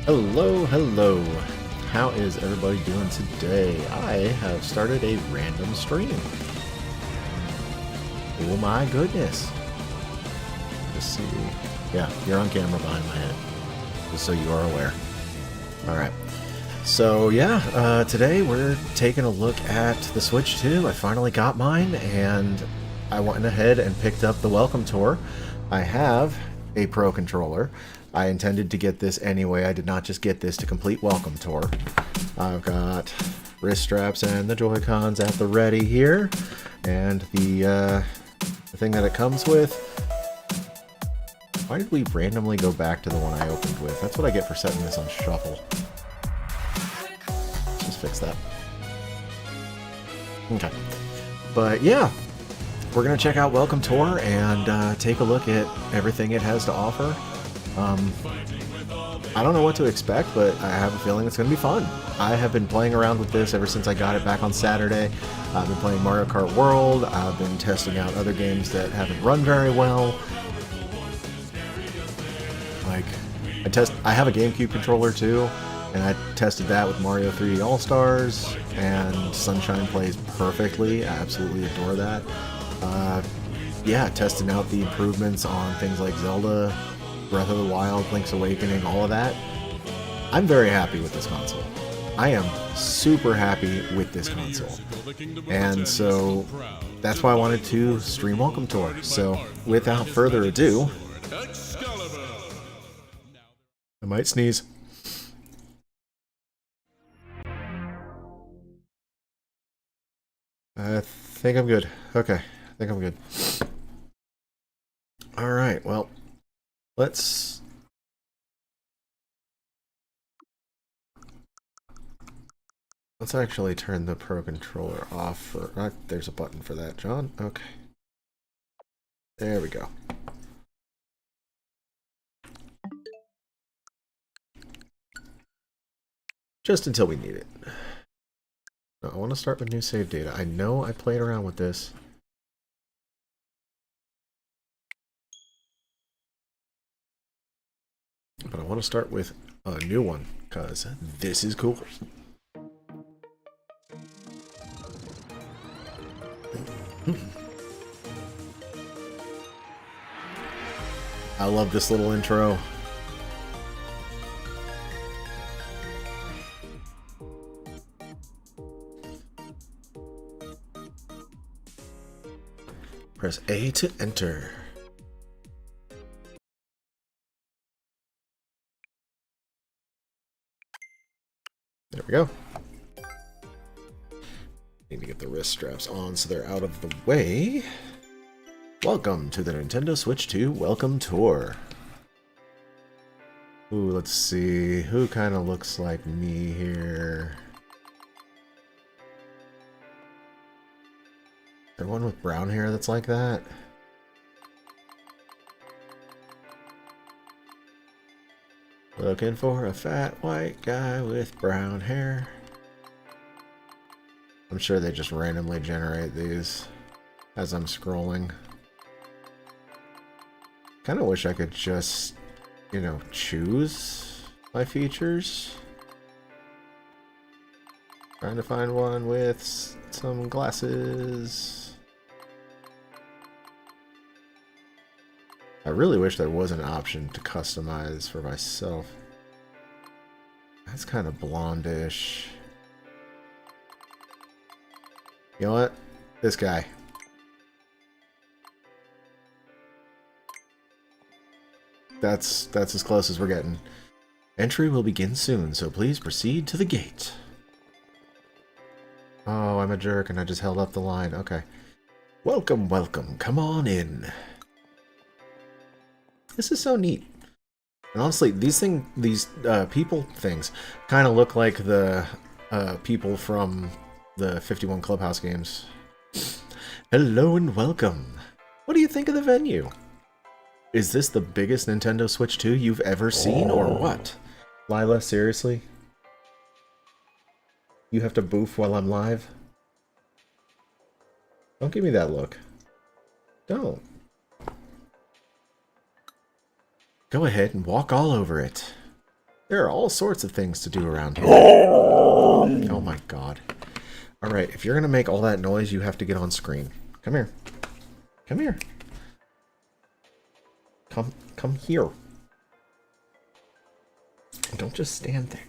Hello, hello. How is everybody doing today? I have started a random stream. Oh my goodness. Let's see. Yeah, you're on camera behind my head, just so you are aware. Alright. So yeah, today we're taking a look at the Switch 2. I finally got mine, and I went ahead and picked up the Welcome Tour. I have a Pro Controller. I intended to get this anyway. I did not just get this to complete Welcome Tour. I've got wrist straps and the Joy-Cons at the ready here. And the thing that it comes with... Why did we randomly go back to the one I opened with? That's what I get for setting this on shuffle. Let's just fix that. Okay. But yeah, we're going to check out Welcome Tour and take a look at everything it has to offer. I don't know what to expect, but I have a feeling it's going to be fun. I have been playing around with this ever since I got it back on Saturday. I've been playing Mario Kart World. I've been testing out other games that haven't run very well. Like, I have a GameCube controller too, and I tested that with Mario 3D All-Stars, and Sunshine plays perfectly. I absolutely adore that. Yeah, testing out the improvements on things like Zelda, Breath of the Wild, Link's Awakening, all of that. I'm very happy with this console. I am super happy with this console. And so that's why I wanted to stream Welcome Tour. So without further ado, I might sneeze. I think I'm good. Okay, I think I'm good. Alright, well, let's actually turn the Pro Controller off for... there's a button for that, John. Okay. There we go. Just until we need it. No, I want to start with new save data. I know I played around with this. But I want to start with a new one, because this is cool. I love this little intro. Press A to enter. There we go. Need to get the wrist straps on so they're out of the way. Welcome to the Nintendo Switch 2 Welcome Tour. Ooh, let's see. Who kind of looks like me here? Is there one with brown hair that's like that? Looking for a fat white guy with brown hair. I'm sure they just randomly generate these as I'm scrolling. Kind of wish I could just, you know, choose my features. Trying to find one with some glasses. I really wish there was an option to customize for myself. That's kind of blondish. You know what? This guy. That's as close as we're getting. Entry will begin soon, so please proceed to the gate. Oh, I'm a jerk and I just held up the line. Okay. Welcome, welcome. Come on in. This is so neat. And honestly, these people things kind of look like the people from the 51 Clubhouse games. Hello and welcome. What do you think of the venue? Is this the biggest Nintendo Switch 2 you've ever seen, or what? Lila, seriously? You have to boof while I'm live? Don't give me that look. Don't. Go ahead and walk all over it. There are all sorts of things to do around here. Oh my god. Alright, if you're going to make all that noise, you have to get on screen. Come here. Come here. Come here. Don't just stand there.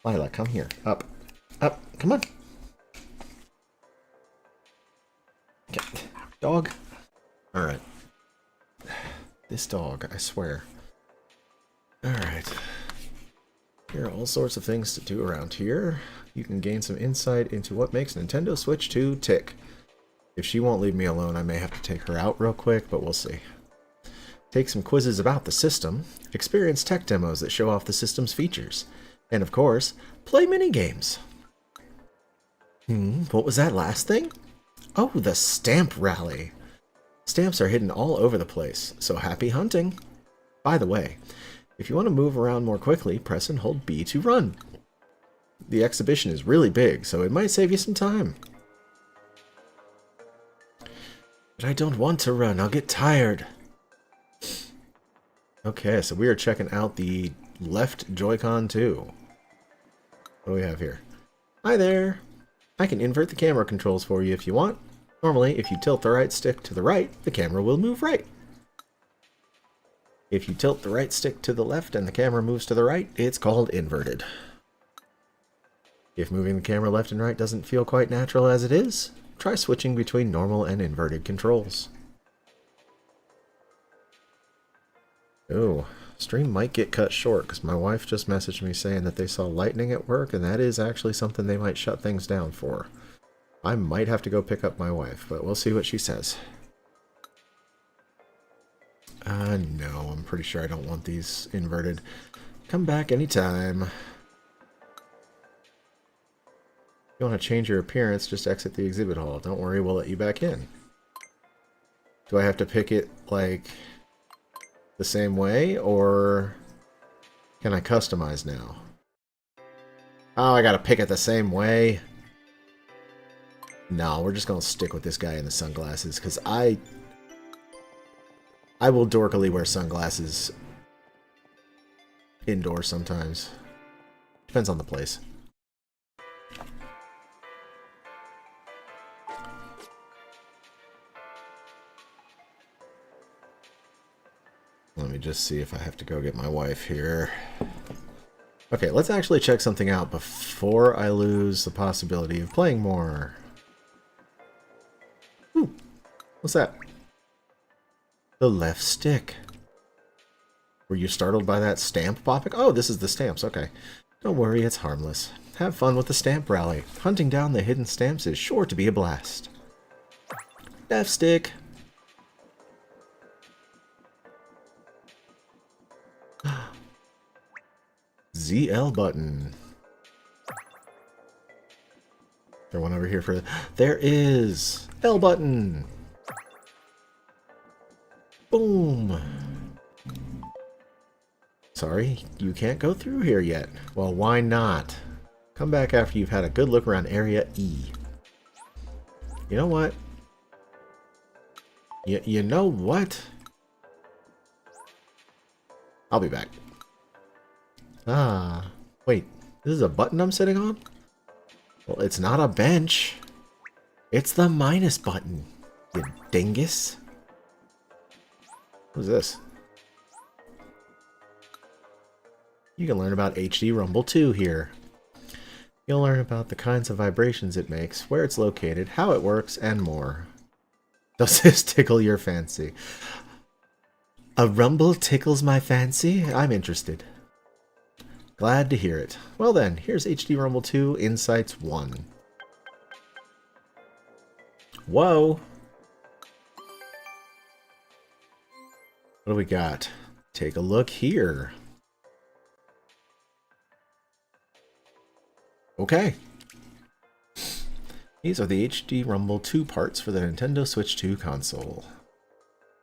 Lila, come here. Up. Up. Come on. Get. Dog. Alright. This dog, I swear. Alright. There are all sorts of things to do around here. You can gain some insight into what makes Nintendo Switch 2 tick. If she won't leave me alone, I may have to take her out real quick, but we'll see. Take some quizzes about the system, experience tech demos that show off the system's features, and of course, play minigames. What was that last thing? Oh, the stamp rally. Stamps are hidden all over the place, so happy hunting. By the way, if you want to move around more quickly, press and hold B to run. The exhibition is really big, so it might save you some time. But I don't want to run, I'll get tired. Okay, so we are checking out the left Joy-Con too. What do we have here? Hi there! I can invert the camera controls for you if you want. Normally, if you tilt the right stick to the right, the camera will move right. If you tilt the right stick to the left and the camera moves to the right, it's called inverted. If moving the camera left and right doesn't feel quite natural as it is, try switching between normal and inverted controls. Oh, stream might get cut short because my wife just messaged me saying that they saw lightning at work, and that is actually something they might shut things down for. I might have to go pick up my wife, but we'll see what she says. No, I'm pretty sure I don't want these inverted. Come back anytime. If you want to change your appearance, just exit the exhibit hall. Don't worry, we'll let you back in. Do I have to pick it, like, the same way, or can I customize now? Oh, I gotta pick it the same way? No, we're just gonna stick with this guy in the sunglasses, because I will dorkily wear sunglasses indoors sometimes. Depends on the place. Let me just see if I have to go get my wife here. Okay, let's actually check something out before I lose the possibility of playing more. Ooh, what's that? The left stick. Were you startled by that stamp popping? Oh, this is the stamps, okay. Don't worry, it's harmless. Have fun with the stamp rally. Hunting down the hidden stamps is sure to be a blast. Left stick. ZL button. Is there one over here for... There is! L button! Boom! Sorry, you can't go through here yet. Well, why not? Come back after you've had a good look around Area E. You know what? You know what? I'll be back. Ah, wait, this is a button I'm sitting on? Well, it's not a bench. It's the minus button, you dingus. What's this? You can learn about HD Rumble 2 here. You'll learn about the kinds of vibrations it makes, where it's located, how it works, and more. Does this tickle your fancy? A rumble tickles my fancy? I'm interested. Glad to hear it. Well then, here's HD Rumble 2 Insights 1. Whoa! What do we got? Take a look here. Okay. These are the HD Rumble 2 parts for the Nintendo Switch 2 console.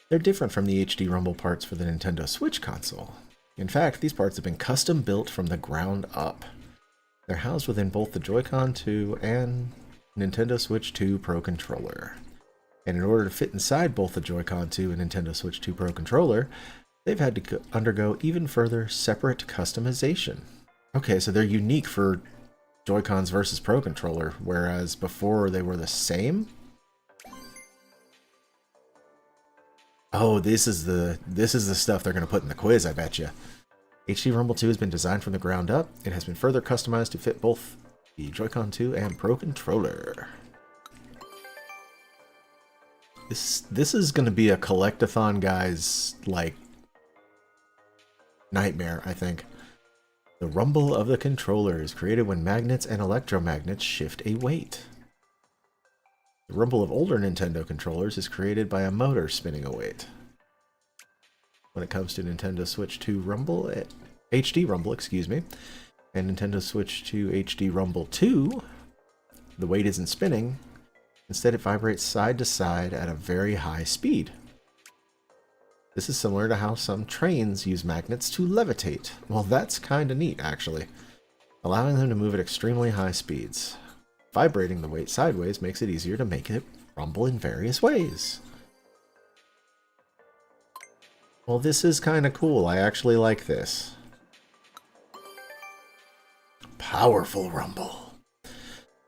They're different from the HD Rumble parts for the Nintendo Switch console. In fact, these parts have been custom built from the ground up. They're housed within both the Joy-Con 2 and Nintendo Switch 2 Pro Controller. And in order to fit inside both the Joy-Con 2 and Nintendo Switch 2 Pro Controller, they've had to undergo even further separate customization. Okay, so they're unique for Joy-Cons versus Pro Controller, whereas before they were the same? Oh, this is the stuff they're going to put in the quiz, I bet you. HD Rumble 2 has been designed from the ground up. It has been further customized to fit both the Joy-Con 2 and Pro Controller. This is going to be a collectathon guy's, like, nightmare, I think. The rumble of the controller is created when magnets and electromagnets shift a weight. The rumble of older Nintendo controllers is created by a motor spinning a weight. When it comes to Nintendo Switch 2 Rumble, HD Rumble, excuse me, and Nintendo Switch 2 HD Rumble 2, the weight isn't spinning. Instead, it vibrates side to side at a very high speed. This is similar to how some trains use magnets to levitate. Well, that's kind of neat, actually. Allowing them to move at extremely high speeds. Vibrating the weight sideways makes it easier to make it rumble in various ways. Well, this is kind of cool. I actually like this. Powerful rumble.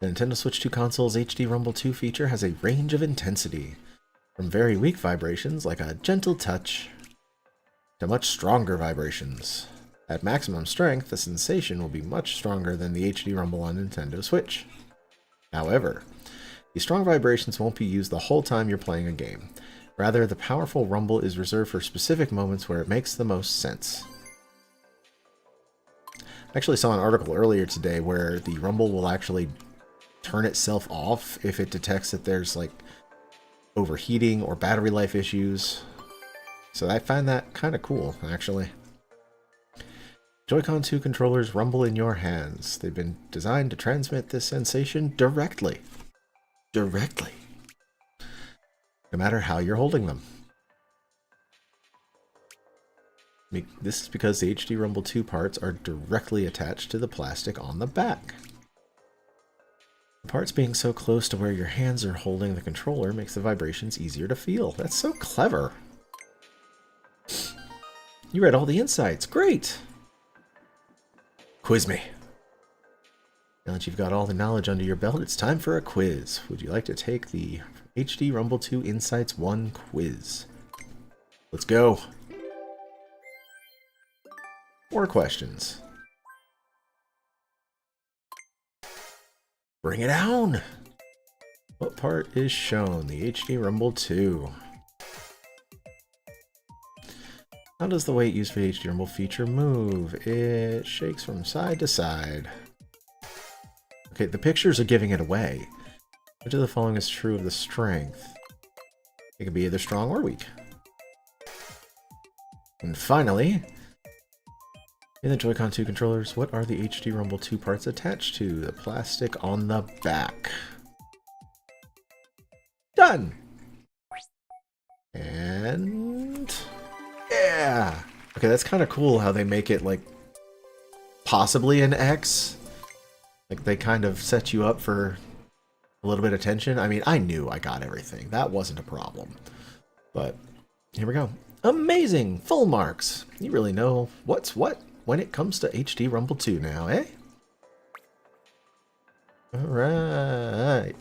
The Nintendo Switch 2 console's HD Rumble 2 feature has a range of intensity, from very weak vibrations like a gentle touch to much stronger vibrations. At maximum strength, the sensation will be much stronger than the HD Rumble on Nintendo Switch. However, these strong vibrations won't be used the whole time you're playing a game. Rather, the powerful rumble is reserved for specific moments where it makes the most sense. I actually saw an article earlier today where the rumble will actually turn itself off if it detects that there's like overheating or battery life issues. So I find that kind of cool, actually. Joy-Con 2 controllers rumble in your hands. They've been designed to transmit this sensation directly. Directly. No matter how you're holding them. This is because the HD Rumble 2 parts are directly attached to the plastic on the back. The parts being so close to where your hands are holding the controller makes the vibrations easier to feel. That's so clever. You read all the insights. Great! Quiz me. Now that you've got all the knowledge under your belt, it's time for a quiz. Would you like to take the HD Rumble 2 Insights 1 quiz? Let's go. 4 questions. Bring it on! What part is shown? The HD Rumble 2. How does the weight used for the HD Rumble feature move? It shakes from side to side. Okay, the pictures are giving it away. Which of the following is true of the strength? It can be either strong or weak. And finally, in the Joy-Con 2 controllers, what are the HD Rumble 2 parts attached to? The plastic on the back. Done! And... yeah! Okay, that's kind of cool how they make it, like, possibly an X. Like, they kind of set you up for a little bit of tension. I mean, I knew I got everything. That wasn't a problem. But, here we go. Amazing! Full marks! You really know what's what when it comes to HD Rumble 2 now, eh? Alright.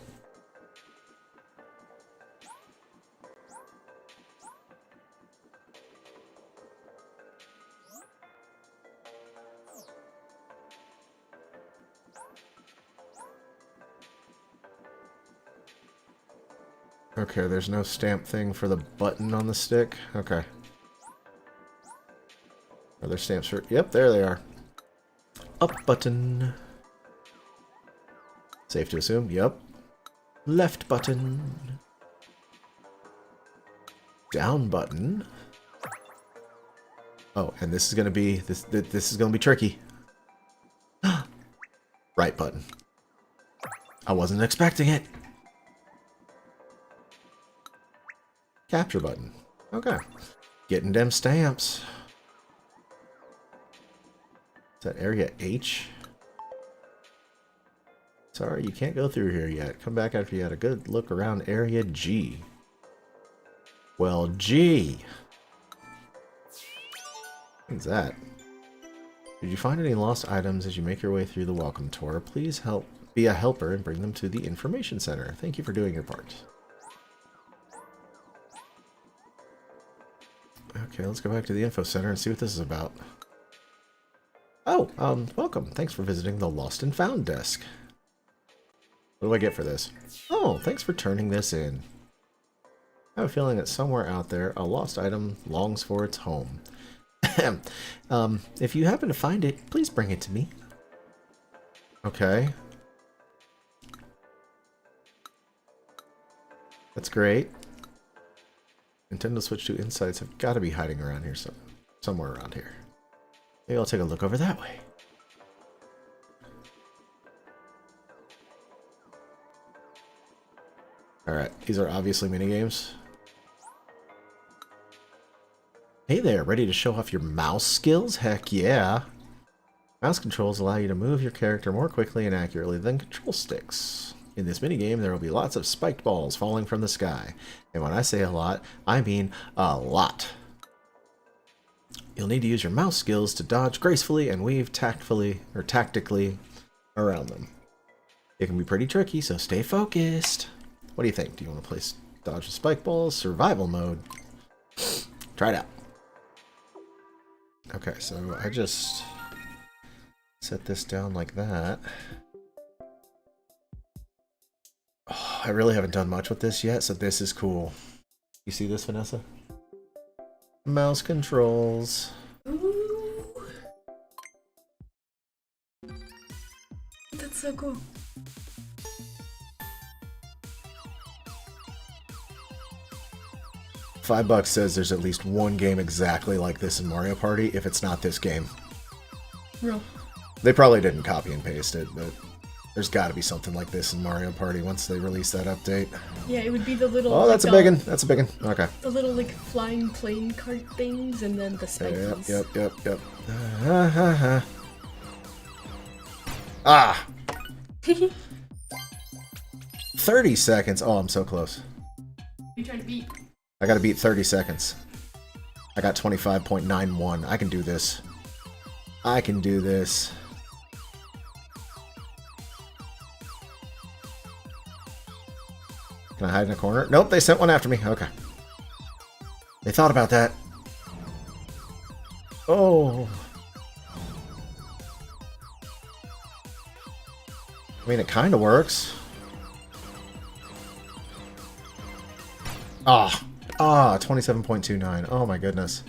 Okay, there's no stamp thing for the button on the stick? Okay. Are there stamps for... yep, there they are. Up button. Safe to assume, yep. Left button. Down button. Oh, and this is gonna be... this is gonna be tricky. Right button. I wasn't expecting it. Capture button. Okay. Getting them stamps. Is that area H? Sorry, you can't go through here yet. Come back after you had a good look around area G. Well, G. What's that? Did you find any lost items as you make your way through the welcome tour? Please be a helper and bring them to the information center. Thank you for doing your part. Okay, let's go back to the info center and see what this is about. Oh, welcome. Thanks for visiting the Lost and Found desk. What do I get for this? Oh, thanks for turning this in. I have a feeling that somewhere out there, a lost item longs for its home. If you happen to find it, please bring it to me. Okay. That's great. Nintendo Switch 2 Insights have got to be hiding around here, somewhere around here. Maybe I'll take a look over that way. Alright, these are obviously minigames. Hey there, ready to show off your mouse skills? Heck yeah! Mouse controls allow you to move your character more quickly and accurately than control sticks. In this minigame, there will be lots of spiked balls falling from the sky. And when I say a lot, I mean a lot. You'll need to use your mouse skills to dodge gracefully and weave tactfully or tactically around them. It can be pretty tricky, so stay focused. What do you think? Do you want to play dodge the spike balls? Survival mode. Try it out. Okay, so I just set this down like that. Oh, I really haven't done much with this yet, so this is cool. You see this, Vanessa? Mouse controls. Ooh. That's so cool. $5 says there's at least one game exactly like this in Mario Party, if it's not this game. Real. They probably didn't copy and paste it, but there's got to be something like this in Mario Party once they release that update. Yeah, it would be the little... Oh, that's like a big one. That's a big one. Okay. The little, like, flying plane cart things, and then the spikies. Yep. Ah! 30 seconds. Oh, I'm so close. You trying to beat? I gotta beat 30 seconds. I got 25.91. I can do this. I can do this. Can I hide in a corner? Nope, they sent one after me. Okay. They thought about that. Oh. I mean, it kind of works. Ah. 27.29. Oh my goodness.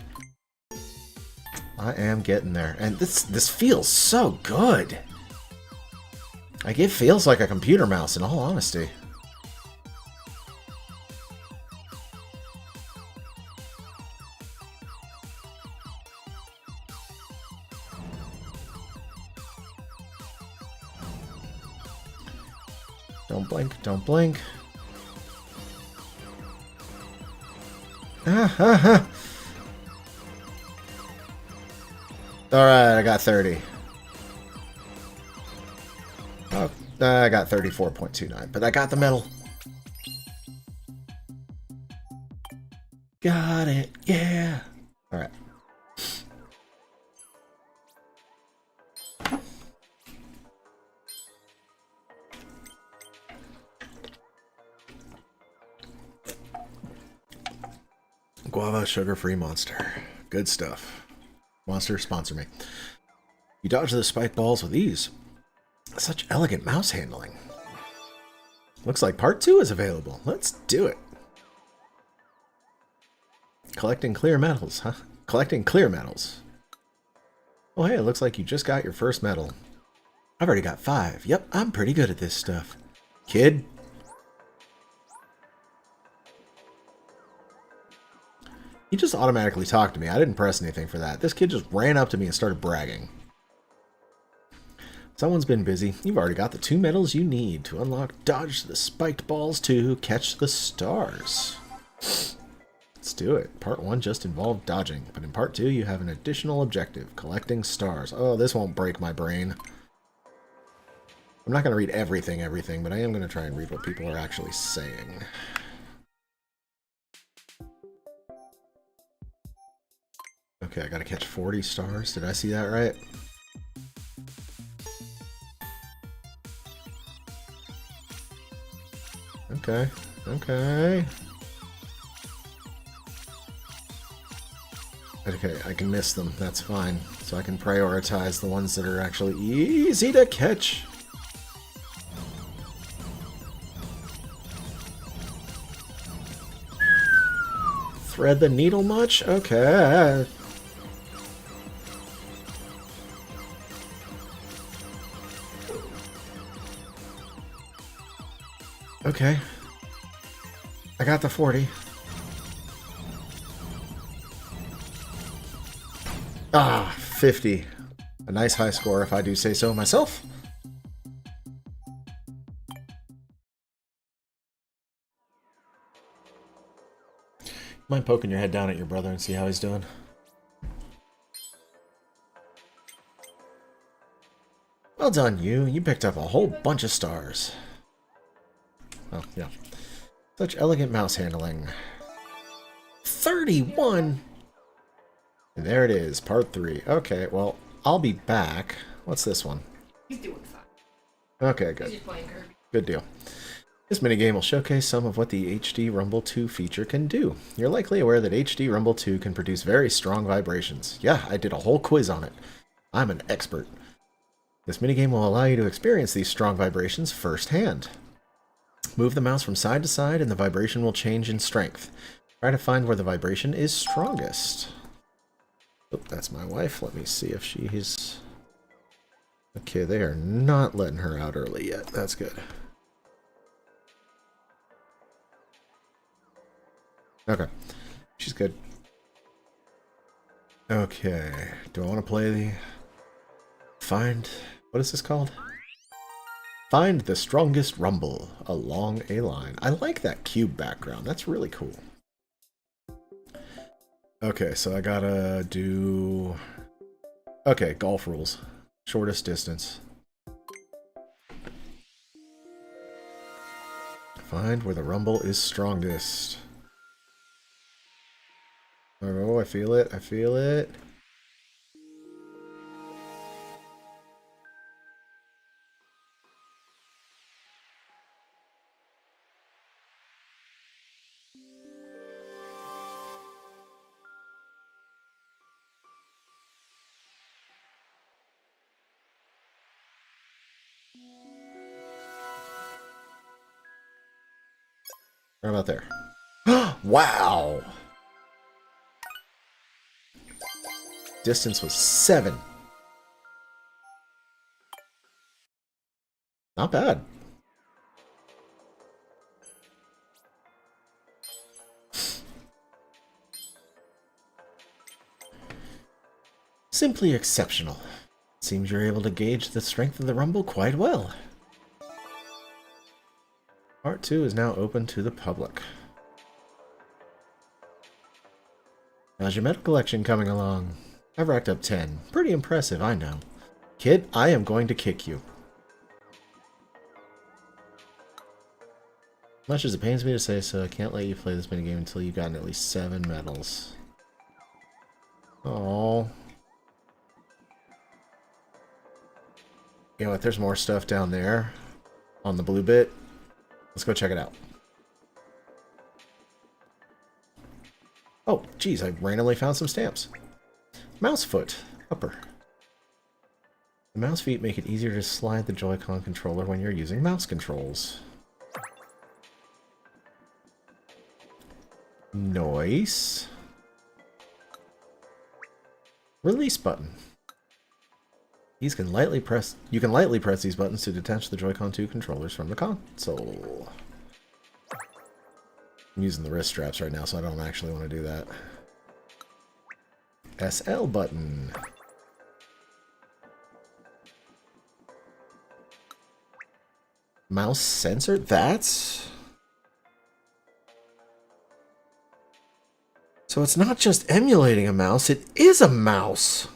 I am getting there. And this feels so good. Like, it feels like a computer mouse, in all honesty. Don't blink, don't blink. Alright, I got 30. Oh, I got 34.29, but I got the medal. Got it, yeah. Alright. Guava sugar-free monster. Good stuff. Monster, sponsor me. You dodge the spike balls with ease. Such elegant mouse handling. Looks like part 2 is available. Let's do it. Collecting clear medals, huh? Collecting clear medals. Oh hey, it looks like you just got your first medal. I've already got 5. Yep, I'm pretty good at this stuff. Kid. He just automatically talked to me. I didn't press anything for that. This kid just ran up to me and started bragging. Someone's been busy. You've already got the 2 medals you need to unlock Dodge the Spiked Balls to catch the stars. Let's do it. Part 1 just involved dodging, but in Part 2 you have an additional objective, collecting stars. Oh, this won't break my brain. I'm not going to read everything, but I am going to try and read what people are actually saying. Okay, I gotta catch 40 stars. Did I see that right? Okay, okay. Okay, I can miss them. That's fine. So I can prioritize the ones that are actually easy to catch. Thread the needle much? Okay. Okay. I got the 40. Ah, 50. A nice high score if I do say so myself. Mind poking your head down at your brother and see how he's doing? Well done, you. You picked up a whole bunch of stars. Oh, yeah. Such elegant mouse handling. 31! And there it is, part 3. Okay, well, I'll be back. What's this one? He's doing fine. Okay, good. He's just playing Kirby. Good deal. This minigame will showcase some of what the HD Rumble 2 feature can do. You're likely aware that HD Rumble 2 can produce very strong vibrations. Yeah, I did a whole quiz on it. I'm an expert. This minigame will allow you to experience these strong vibrations firsthand. Move the mouse from side to side and the vibration will change in strength. Try to find where the vibration is strongest. Oh, that's my wife. Let me see if she's... Okay, they are not letting her out early yet. That's good. Okay. She's good. Okay. Do I want to play the... Find... What is this called? Find the strongest rumble along a line. I like that cube background. That's really cool. Okay, so I gotta do... Okay, golf rules. Shortest distance. Find where the rumble is strongest. Oh, I feel it. I feel it. Right about there. Wow! Distance was 7. Not bad. Simply exceptional. Seems you're able to gauge the strength of the rumble quite well. Part 2 is now open to the public. How's your medal collection coming along? I've racked up 10. Pretty impressive, I know. Kid, I am going to kick you. Much as it pains me to say so, I can't let you play this minigame until you've gotten at least 7 medals. Oh. You know what, there's more stuff down there on the blue bit. Let's go check it out. Oh, geez, I randomly found some stamps. Mouse foot, upper. The mouse feet make it easier to slide the Joy-Con controller when you're using mouse controls. Nice. Release button. You can lightly press these buttons to detach the Joy-Con 2 controllers from the console. I'm using the wrist straps right now, so I don't actually want to do that. SL button. Mouse sensor? That's... So it's not just emulating a mouse, it is a mouse!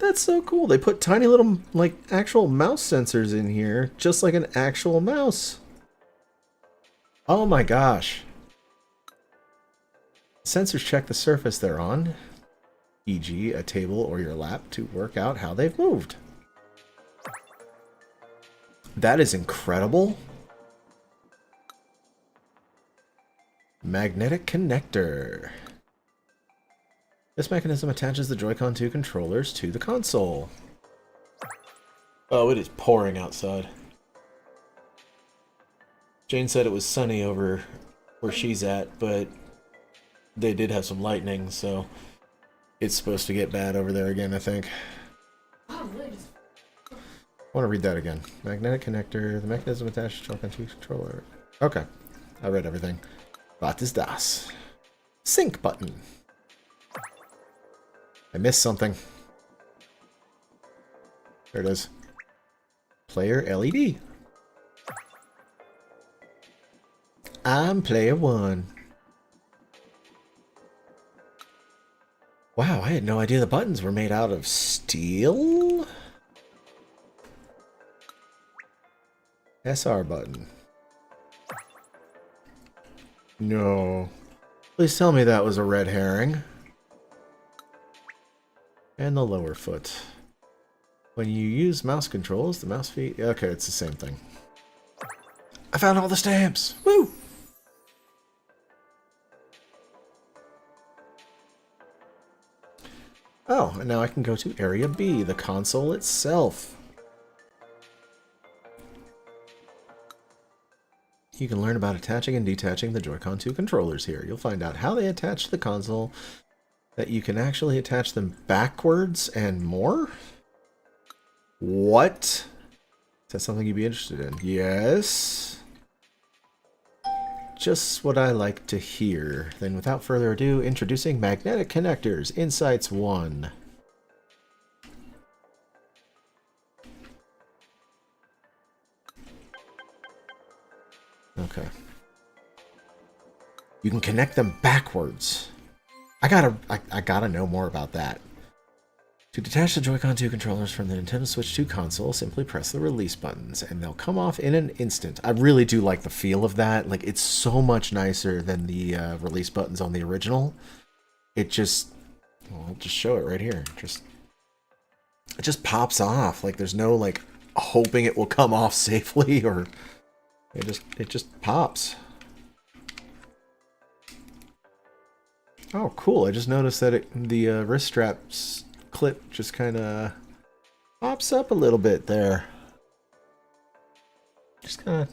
That's so cool. They put tiny little, like, actual mouse sensors in here, just like an actual mouse. Oh my gosh. Sensors check the surface they're on, e.g. a table or your lap, to work out how they've moved. That is incredible. Magnetic connector. This mechanism attaches the Joy-Con 2 controllers to the console. Oh, it is pouring outside. Jane said it was sunny over where she's at, but they did have some lightning, so it's supposed to get bad over there again, I think. I want to read that again. Magnetic connector. The mechanism attached to Joy-Con 2 controller. Okay. I read everything. Was ist das? Sync button. I missed something. There it is. Player LED. I'm player 1. Wow, I had no idea the buttons were made out of steel. SR button. No. Please tell me that was a red herring. And the lower foot. When you use mouse controls, the mouse feet... Okay, it's the same thing. I found all the stamps! Woo! Oh, and now I can go to Area B, the console itself. You can learn about attaching and detaching the Joy-Con 2 controllers here. You'll find out how they attach to the console, that you can actually attach them backwards, and more? What? Is that something you'd be interested in? Yes. Just what I like to hear. Then without further ado, introducing magnetic connectors, Insights 1. Okay. You can connect them backwards. I gotta know more about that. To detach the Joy-Con 2 controllers from the Nintendo Switch 2 console, simply press the release buttons, and they'll come off in an instant. I really do like the feel of that. Like, it's so much nicer than the release buttons on the original. It just... Well, I'll just show it right here. It just pops off. Like, there's no, like, hoping it will come off safely, or... It just pops. Oh, cool. I just noticed that the wrist straps clip just kind of pops up a little bit there. Just kind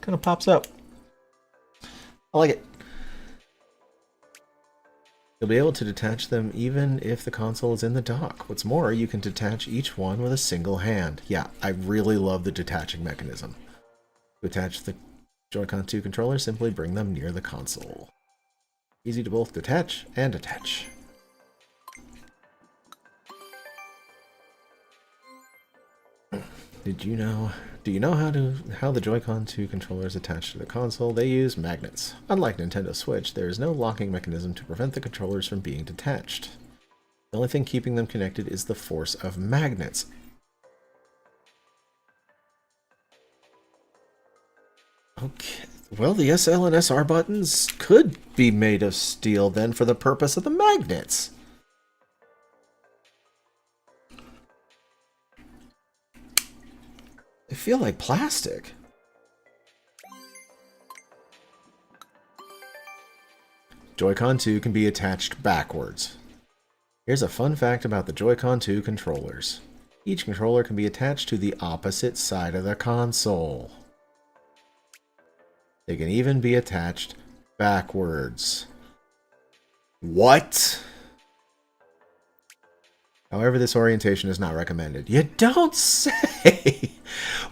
of pops up. I like it. You'll be able to detach them even if the console is in the dock. What's more, you can detach each one with a single hand. Yeah, I really love the detaching mechanism. To attach the Joy-Con 2 controller, simply bring them near the console. Easy to both detach and attach. Do you know how the Joy-Con 2 controllers attach to the console? They use magnets. Unlike Nintendo Switch, there is no locking mechanism to prevent the controllers from being detached. The only thing keeping them connected is the force of magnets. Okay, well, the SL and SR buttons could be made of steel then for the purpose of the magnets. They feel like plastic. Joy-Con 2 can be attached backwards. Here's a fun fact about the Joy-Con 2 controllers. Each controller can be attached to the opposite side of the console. They can even be attached backwards. What? However, this orientation is not recommended. You don't say!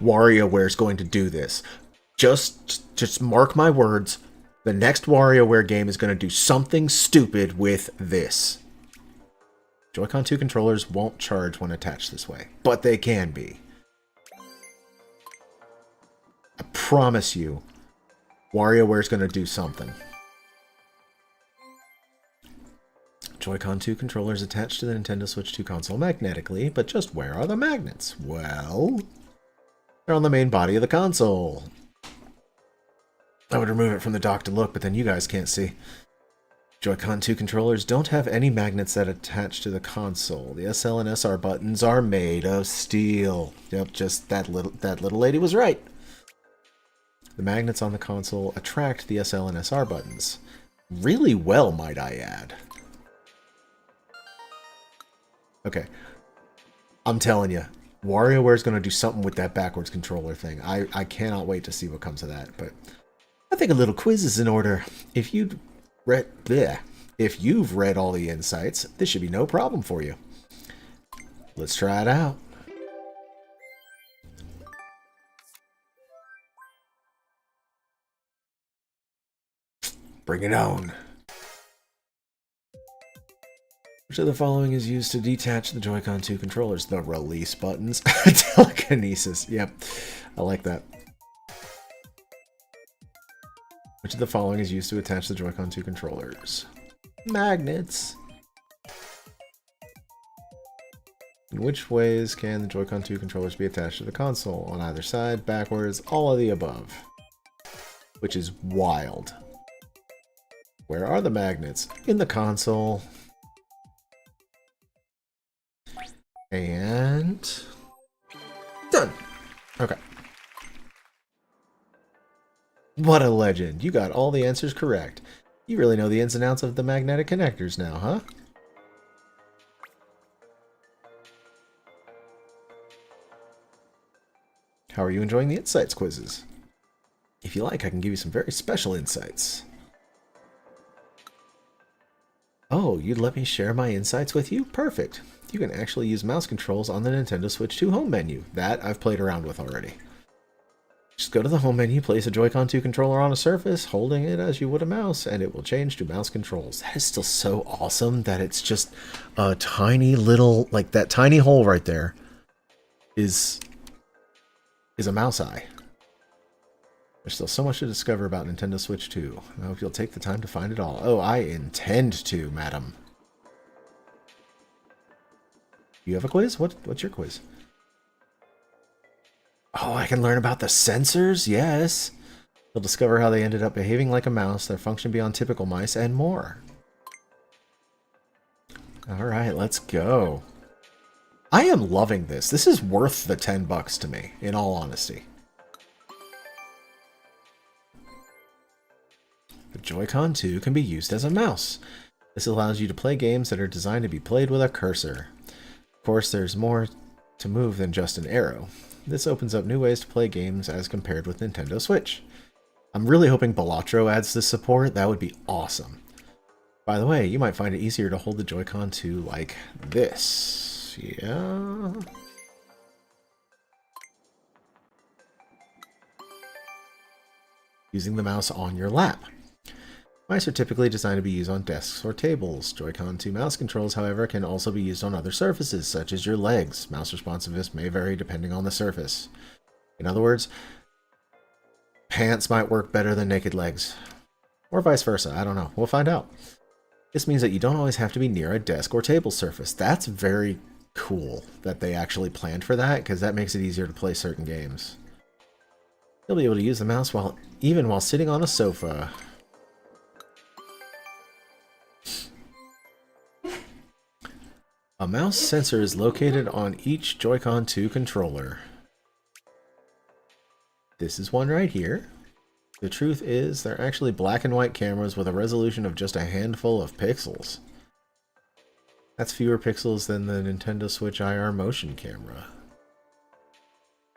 WarioWare's going to do this. Just mark my words. The next WarioWare game is going to do something stupid with this. Joy-Con 2 controllers won't charge when attached this way, but they can be. I promise you, WarioWare's going to do something. Joy-Con 2 controllers attached to the Nintendo Switch 2 console magnetically, but just where are the magnets? Well, they're on the main body of the console. I would remove it from the dock to look, but then you guys can't see. Joy-Con 2 controllers don't have any magnets that attach to the console. The SL and SR buttons are made of steel. Yep, just that little lady was right. The magnets on the console attract the SL and SR buttons. Really well, might I add. Okay. I'm telling you, WarioWare's going to do something with that backwards controller thing. I cannot wait to see what comes of that. But I think a little quiz is in order. If you've read all the insights, this should be no problem for you. Let's try it out. Bring it on. Which of the following is used to detach the Joy-Con 2 controllers? The release buttons. Telekinesis. Yep. I like that. Which of the following is used to attach the Joy-Con 2 controllers? Magnets. In which ways can the Joy-Con 2 controllers be attached to the console? On either side, backwards, all of the above. Which is wild. Where are the magnets? In the console. And done. Okay. What a legend. You got all the answers correct. You really know the ins and outs of the magnetic connectors now, huh? How are you enjoying the insights quizzes? If you like, I can give you some very special insights. Oh, you'd let me share my insights with you? Perfect. You can actually use mouse controls on the Nintendo Switch 2 home menu. That I've played around with already. Just go to the home menu, place a Joy-Con 2 controller on a surface, holding it as you would a mouse, and it will change to mouse controls. That is still so awesome that it's just a tiny little, like that tiny hole right there is a mouse eye. There's still so much to discover about Nintendo Switch 2. I hope you'll take the time to find it all. Oh, I intend to, madam. You have a quiz? What's your quiz? Oh, I can learn about the sensors? Yes. You'll discover how they ended up behaving like a mouse, their function beyond typical mice, and more. Alright, let's go. I am loving this. This is worth the $10 to me, in all honesty. The Joy-Con 2 can be used as a mouse. This allows you to play games that are designed to be played with a cursor. Of course, there's more to move than just an arrow. This opens up new ways to play games as compared with Nintendo Switch. I'm really hoping Balatro adds this support. That would be awesome. By the way, you might find it easier to hold the Joy-Con 2 like this. Yeah. Using the mouse on your lap. Mice are typically designed to be used on desks or tables. Joy-Con 2 mouse controls, however, can also be used on other surfaces, such as your legs. Mouse responsiveness may vary depending on the surface. In other words, pants might work better than naked legs. Or vice versa, I don't know. We'll find out. This means that you don't always have to be near a desk or table surface. That's very cool that they actually planned for that, because that makes it easier to play certain games. You'll be able to use the mouse even while sitting on a sofa. A mouse sensor is located on each Joy-Con 2 controller. This is one right here. The truth is, they're actually black and white cameras with a resolution of just a handful of pixels. That's fewer pixels than the Nintendo Switch IR motion camera.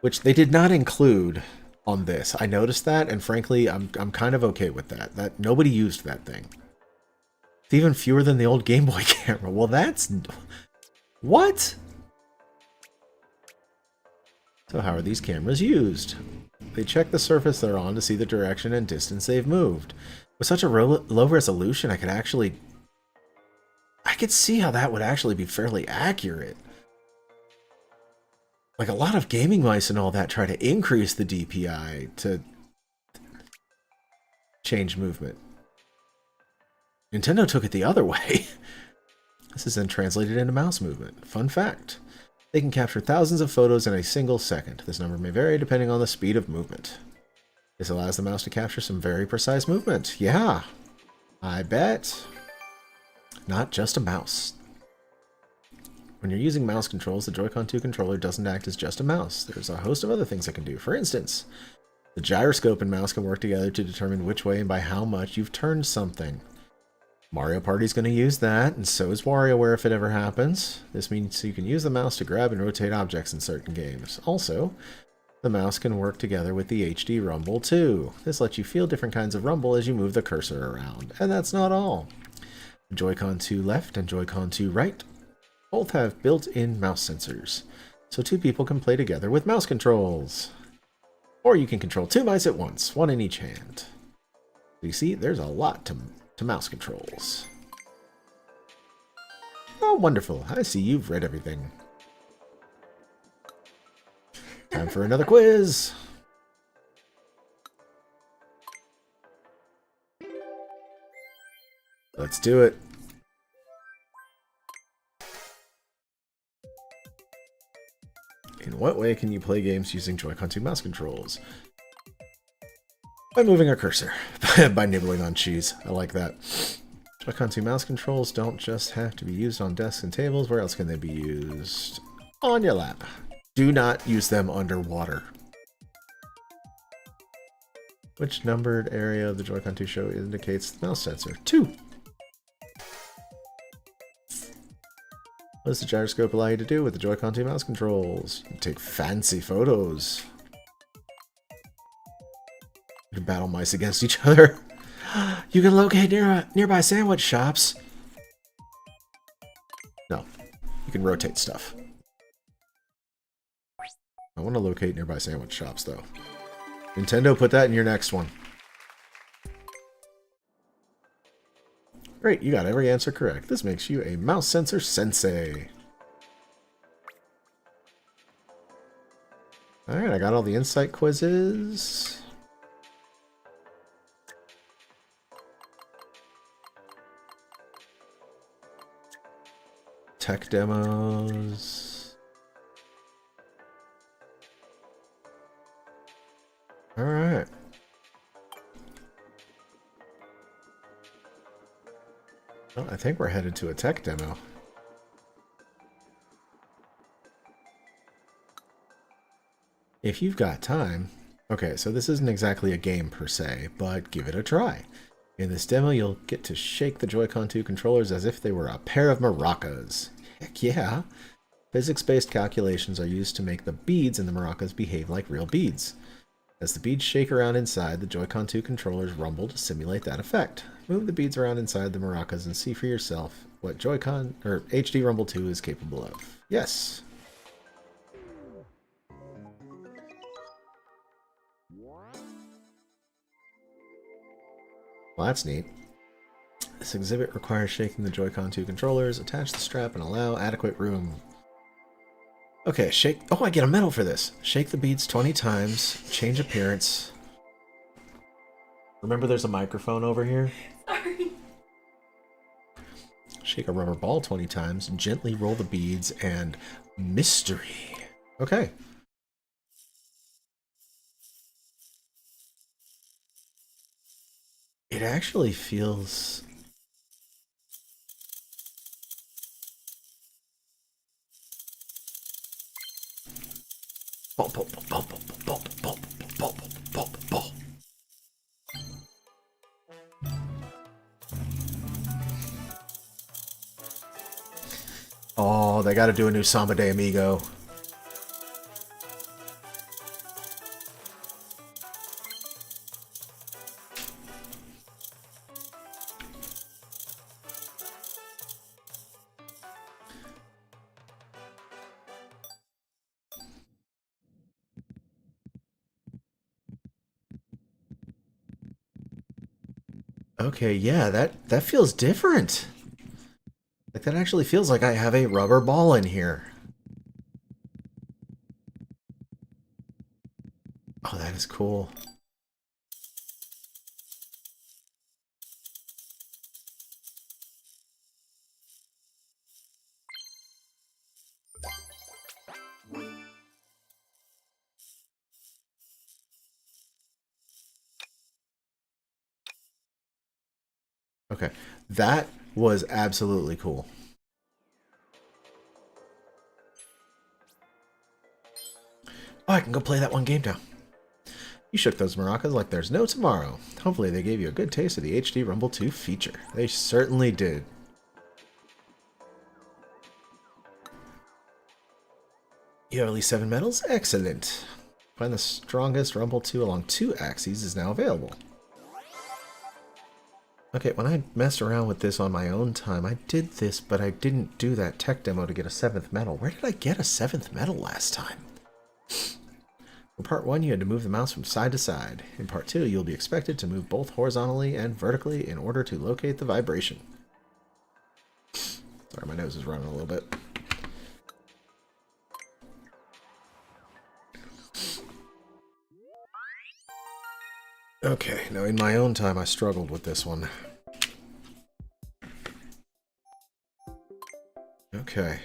Which they did not include on this. I noticed that, and frankly, I'm kind of okay with that. That nobody used that thing. It's even fewer than the old Game Boy camera. Well, that's... What? So how are these cameras used? They check the surface they're on to see the direction and distance they've moved. With such a low resolution, I could see how that would actually be fairly accurate. Like a lot of gaming mice and all that try to increase the DPI to change movement. Nintendo took it the other way. This is then translated into mouse movement. Fun fact. They can capture thousands of photos in a single second. This number may vary depending on the speed of movement. This allows the mouse to capture some very precise movement. Yeah, I bet. not just a mouse. When you're using mouse controls, the Joy-Con 2 controller doesn't act as just a mouse. There's a host of other things it can do. For instance, the gyroscope and mouse can work together to determine which way and by how much you've turned something. Mario Party's going to use that, and so is WarioWare if it ever happens. This means you can use the mouse to grab and rotate objects in certain games. Also, the mouse can work together with the HD Rumble too. This lets you feel different kinds of rumble as you move the cursor around. And that's not all. Joy-Con 2 left and Joy-Con 2 right both have built-in mouse sensors, so two people can play together with mouse controls. Or you can control two mice at once, one in each hand. You see, there's a lot to mouse controls. Oh, wonderful. I see you've read everything. Time for another quiz. Let's do it. In what way can you play games using Joy-Con 2 mouse controls? By moving a cursor. By nibbling on cheese. I like that. Joy-Con 2 mouse controls don't just have to be used on desks and tables. Where else can they be used? On your lap. Do not use them underwater. Which numbered area of the Joy-Con 2 show indicates the mouse sensor? 2. What does the gyroscope allow you to do with the Joy-Con 2 mouse controls? You can take fancy photos. You can battle mice against each other. You can locate nearby sandwich shops. No, you can rotate stuff. I want to locate nearby sandwich shops, though. Nintendo, put that in your next one. Great, you got every answer correct. This makes you a mouse sensor sensei. Alright, I got all the insight quizzes. Tech demos. Alright. Well, I think we're headed to a tech demo. If you've got time... Okay, so this isn't exactly a game per se, but give it a try. In this demo, you'll get to shake the Joy-Con 2 controllers as if they were a pair of maracas. Heck yeah! Physics-based calculations are used to make the beads in the maracas behave like real beads. As the beads shake around inside, the Joy-Con 2 controllers rumble to simulate that effect. Move the beads around inside the maracas and see for yourself what Joy-Con or HD Rumble 2 is capable of. Yes! Well, that's neat. This exhibit requires shaking the Joy-Con 2 controllers, attach the strap, and allow adequate room. Okay, shake... Oh, I get a medal for this! Shake the beads 20 times, change appearance. Remember there's a microphone over here? Sorry. Shake a rubber ball 20 times, gently roll the beads, and mystery. Okay. It actually feels... Oh, they gotta do a new Samba de Amigo. Okay, yeah, that feels different. Like, that actually feels like I have a rubber ball in here. Oh, that is cool. Okay, that was absolutely cool. Oh, I can go play that one game now. You shook those maracas like there's no tomorrow. Hopefully they gave you a good taste of the HD Rumble 2 feature. They certainly did. You have at least 7 medals? Excellent. Find the strongest Rumble 2 along 2 axes is now available. Okay, when I messed around with this on my own time, I did this, but I didn't do that tech demo to get a 7th medal. Where did I get a 7th medal last time? In part 1, you had to move the mouse from side to side. In part 2, you'll be expected to move both horizontally and vertically in order to locate the vibration. Sorry, my nose is running a little bit. Okay, now in my own time I struggled with this one. Okay.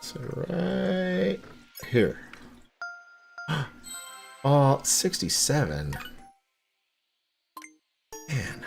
So right here. Oh, 67. Man.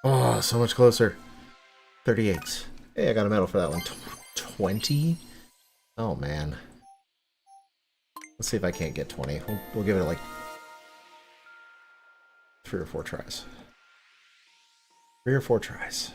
Oh, so much closer. 38. Hey, I got a medal for that one. 20? Oh, man. Let's see if I can't get 20. We'll give it like 3 or 4 tries. 3 or 4 tries.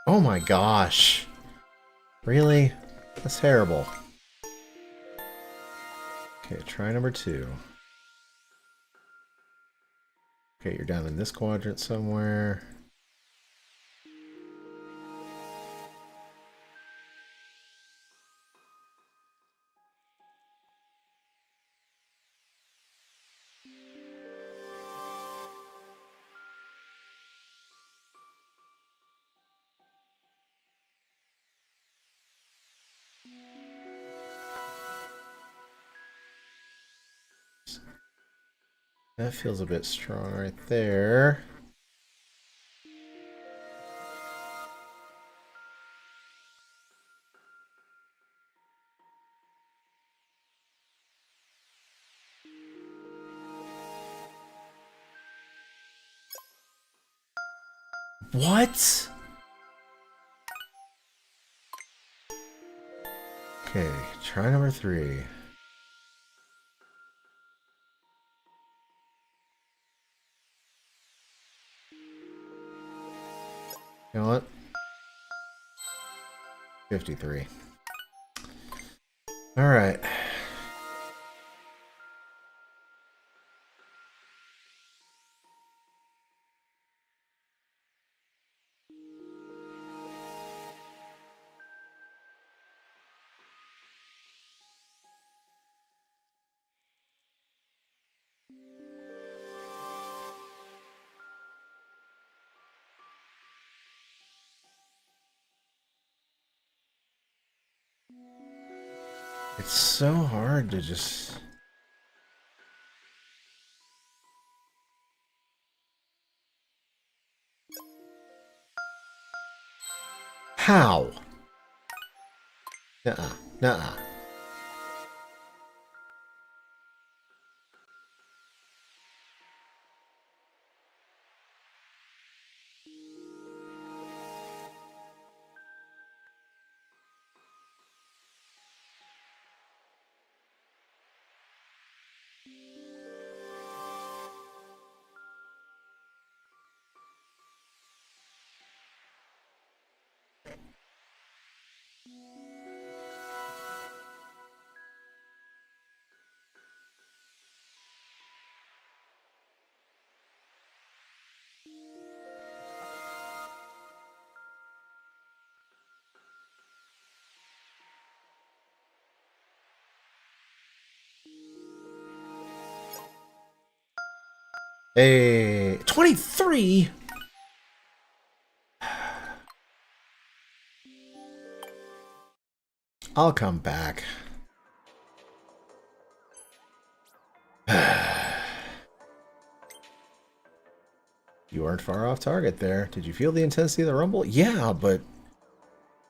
Oh my gosh. Really? That's terrible. Okay, try number 2. Okay, you're down in this quadrant somewhere. That feels a bit strong right there. What? Okay, try number 3. You know what? 53. Alright. It's so hard to just... How? Nuh-uh. Nuh-uh. Hey, 23? I'll come back. You weren't far off target there. Did you feel the intensity of the rumble? Yeah, but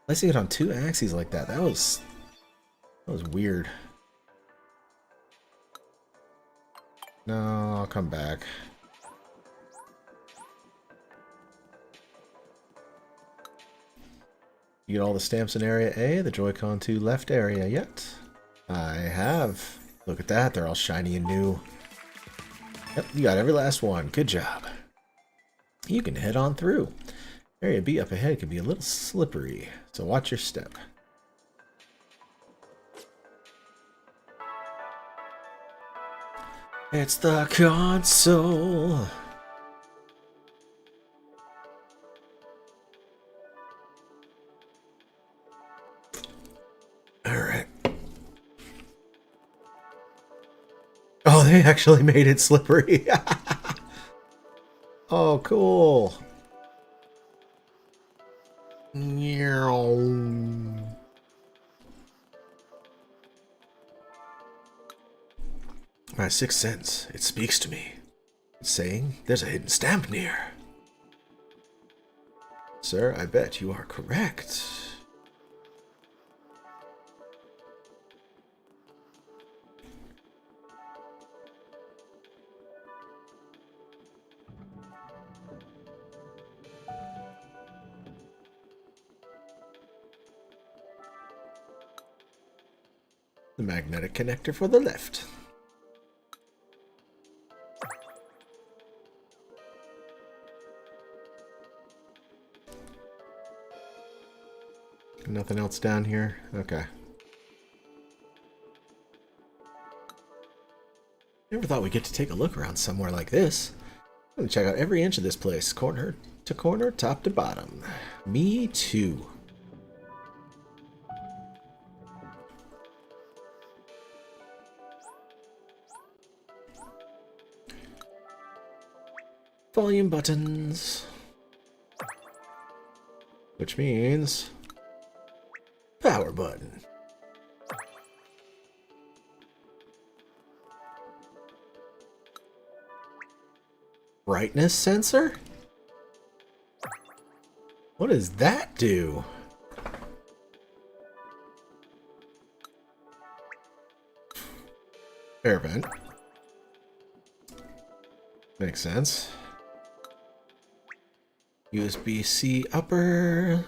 placing it on two axes like that, that was weird. No, I'll come back. You get all the stamps in area A, the Joy-Con 2 left area yet? I have. Look at that, they're all shiny and new. Yep, you got every last one. Good job. You can head on through. Area B up ahead can be a little slippery, so watch your step. It's the console. Alright. Oh, they actually made it slippery. Oh, cool. My sixth sense, it speaks to me. It's saying there's a hidden stamp near. Sir, I bet you are correct. The magnetic connector for the left. Nothing else down here? Okay. Never thought we'd get to take a look around somewhere like this. I'm gonna check out every inch of this place, corner to corner, top to bottom. Me too. Volume buttons. Which means power button. Brightness sensor? What does that do? Air vent. Makes sense. USB-C upper.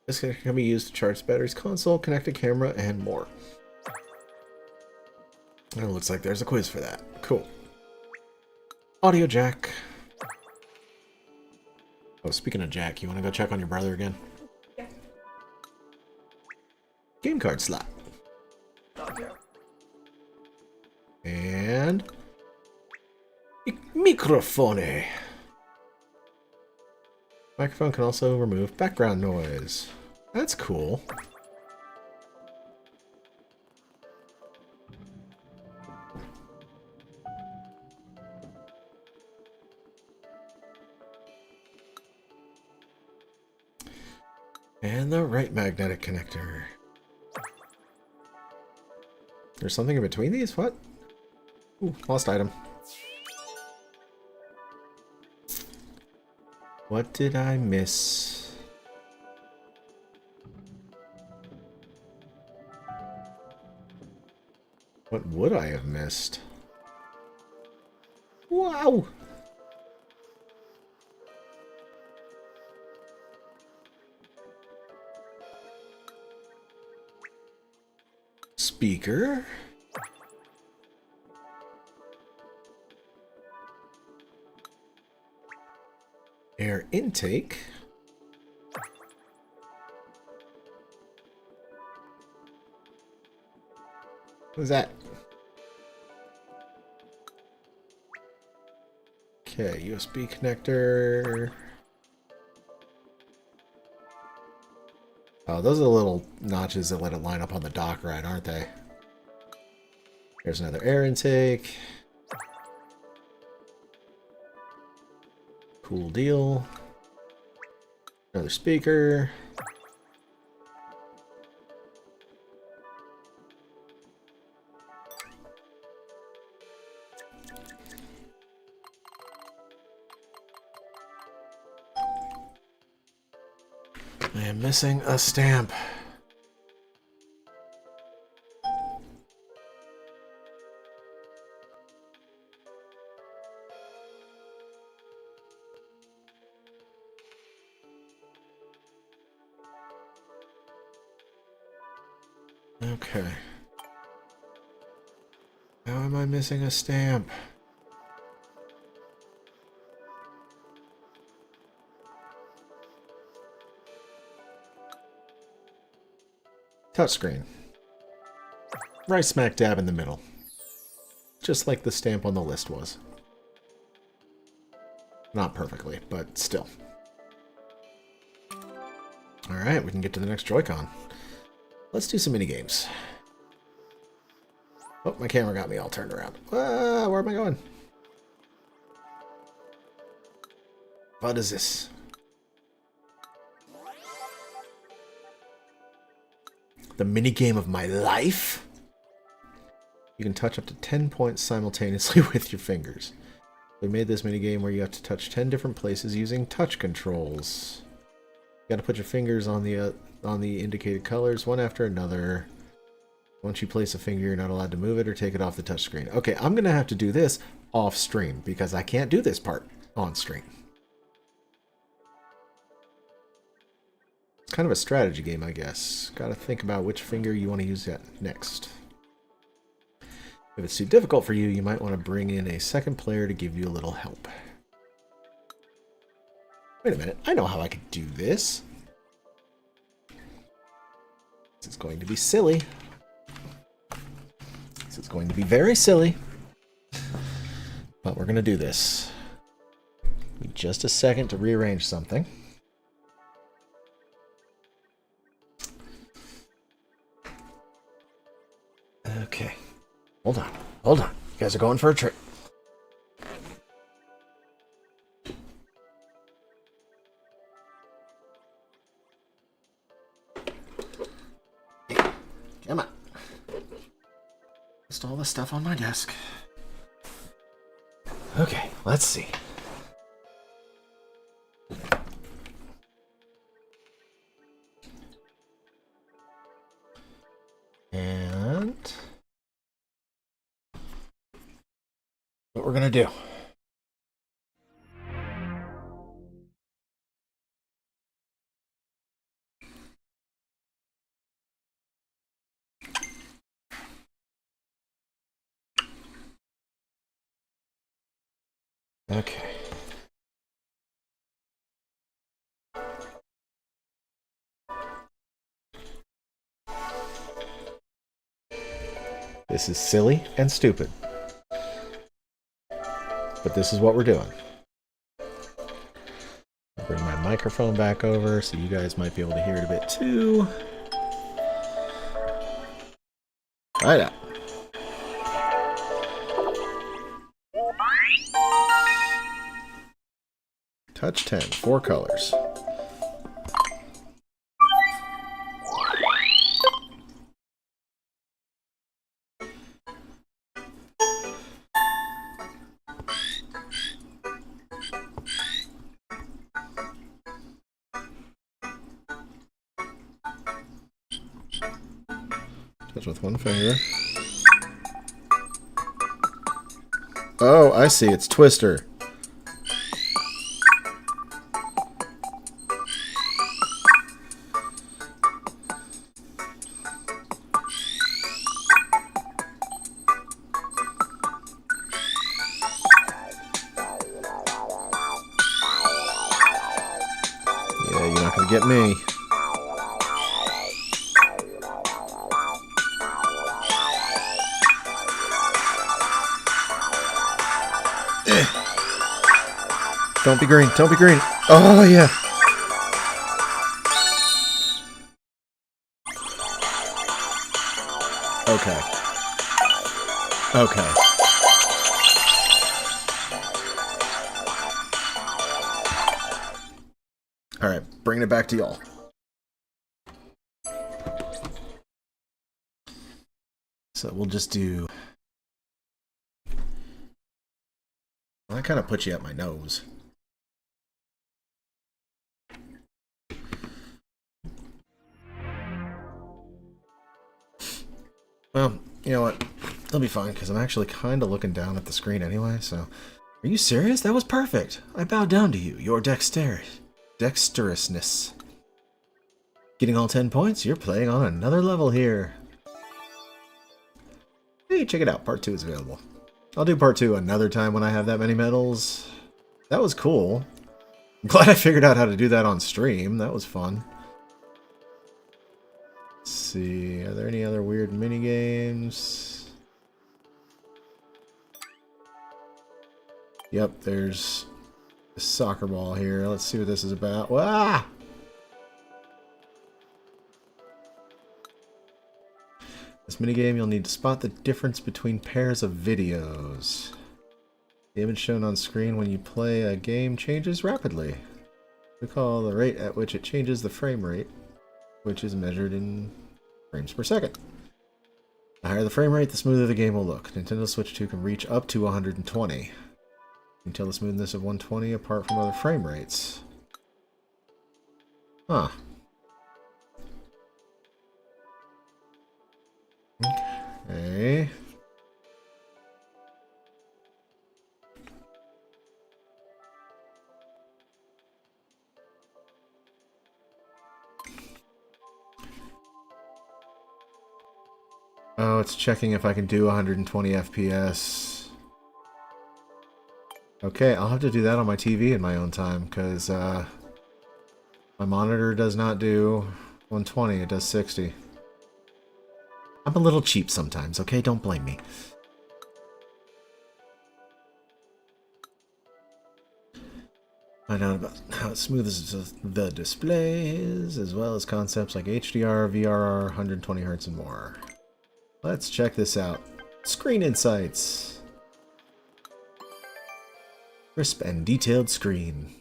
This can be used to charge batteries, console, connected camera, and more. And it looks like there's a quiz for that. Cool. Audio jack. Oh, speaking of jack, you want to go check on your brother again? Yeah. Game card slot. Doggo. And microphone. Microphone can also remove background noise. That's cool. And the right magnetic connector. There's something in between these? What? Ooh, lost item. What did I miss? What would I have missed? Wow! Speaker. Air intake. What is that? Okay, USB connector. Oh, those are the little notches that let it line up on the dock right, aren't they? Here's another air intake. Cool deal. Another speaker. I am missing a stamp. Okay. How am I missing a stamp? Touchscreen. Right smack dab in the middle. Just like the stamp on the list was. Not perfectly, but still. Alright, we can get to the next Joy-Con. Let's do some minigames. Oh, my camera got me all turned around. Where am I going? What is this? The minigame of my life? You can touch up to 10 points simultaneously with your fingers. We made this minigame where you have to touch 10 different places using touch controls. You gotta put your fingers on the indicated colors, one after another. Once you place a finger, you're not allowed to move it or take it off the touch screen. Okay, I'm gonna have to do this off stream because I can't do this part on stream. It's kind of a strategy game, I guess. Gotta think about which finger you want to use next. If it's too difficult for you, you might want to bring in a second player to give you a little help. Wait a minute, I know how I could do this. This is going to be silly. This is going to be very silly. But we're going to do this. Need just a second to rearrange something. Okay. Hold on. Hold on. You guys are going for a trip. Come on. Just all the stuff on my desk. Okay, let's see. And what we're gonna do. Okay. This is silly and stupid. But this is what we're doing. I'll bring my microphone back over so you guys might be able to hear it a bit too. Right up. Touch 10, 4 colors. Touch with one finger. Oh, I see. It's Twister. Yeah, you're not gonna get me. Don't be green. Don't be green. Oh, yeah. Okay. Okay. Alright, bringing it back to y'all. So we'll just do... Well, that kind of puts you at my nose. Well, you know what? They'll be fine, because I'm actually kind of looking down at the screen anyway, so... Are you serious? That was perfect! I bow down to you, your dexterousness. Getting all 10 points, you're playing on another level here. Hey, check it out, part 2 is available. I'll do part 2 another time when I have that many medals. That was cool. I'm glad I figured out how to do that on stream. That was fun. Let's see, are there any other weird minigames? Yep, there's a soccer ball here. Let's see what this is about. Ah! This minigame, you'll need to spot the difference between pairs of videos. The image shown on screen when you play a game changes rapidly. Recall the rate at which it changes the frame rate, which is measured in frames per second. The higher the frame rate, the smoother the game will look. Nintendo Switch 2 can reach up to 120. You can tell the smoothness of 120 apart from other frame rates. Huh. Okay. Oh, it's checking if I can do 120 FPS. Okay, I'll have to do that on my TV in my own time, because my monitor does not do 120, it does 60. I'm a little cheap sometimes, okay? Don't blame me. Find out about how smooth the display is, as well as concepts like HDR, VRR, 120 Hz, and more. Let's check this out. Screen Insights. Crisp and detailed screen.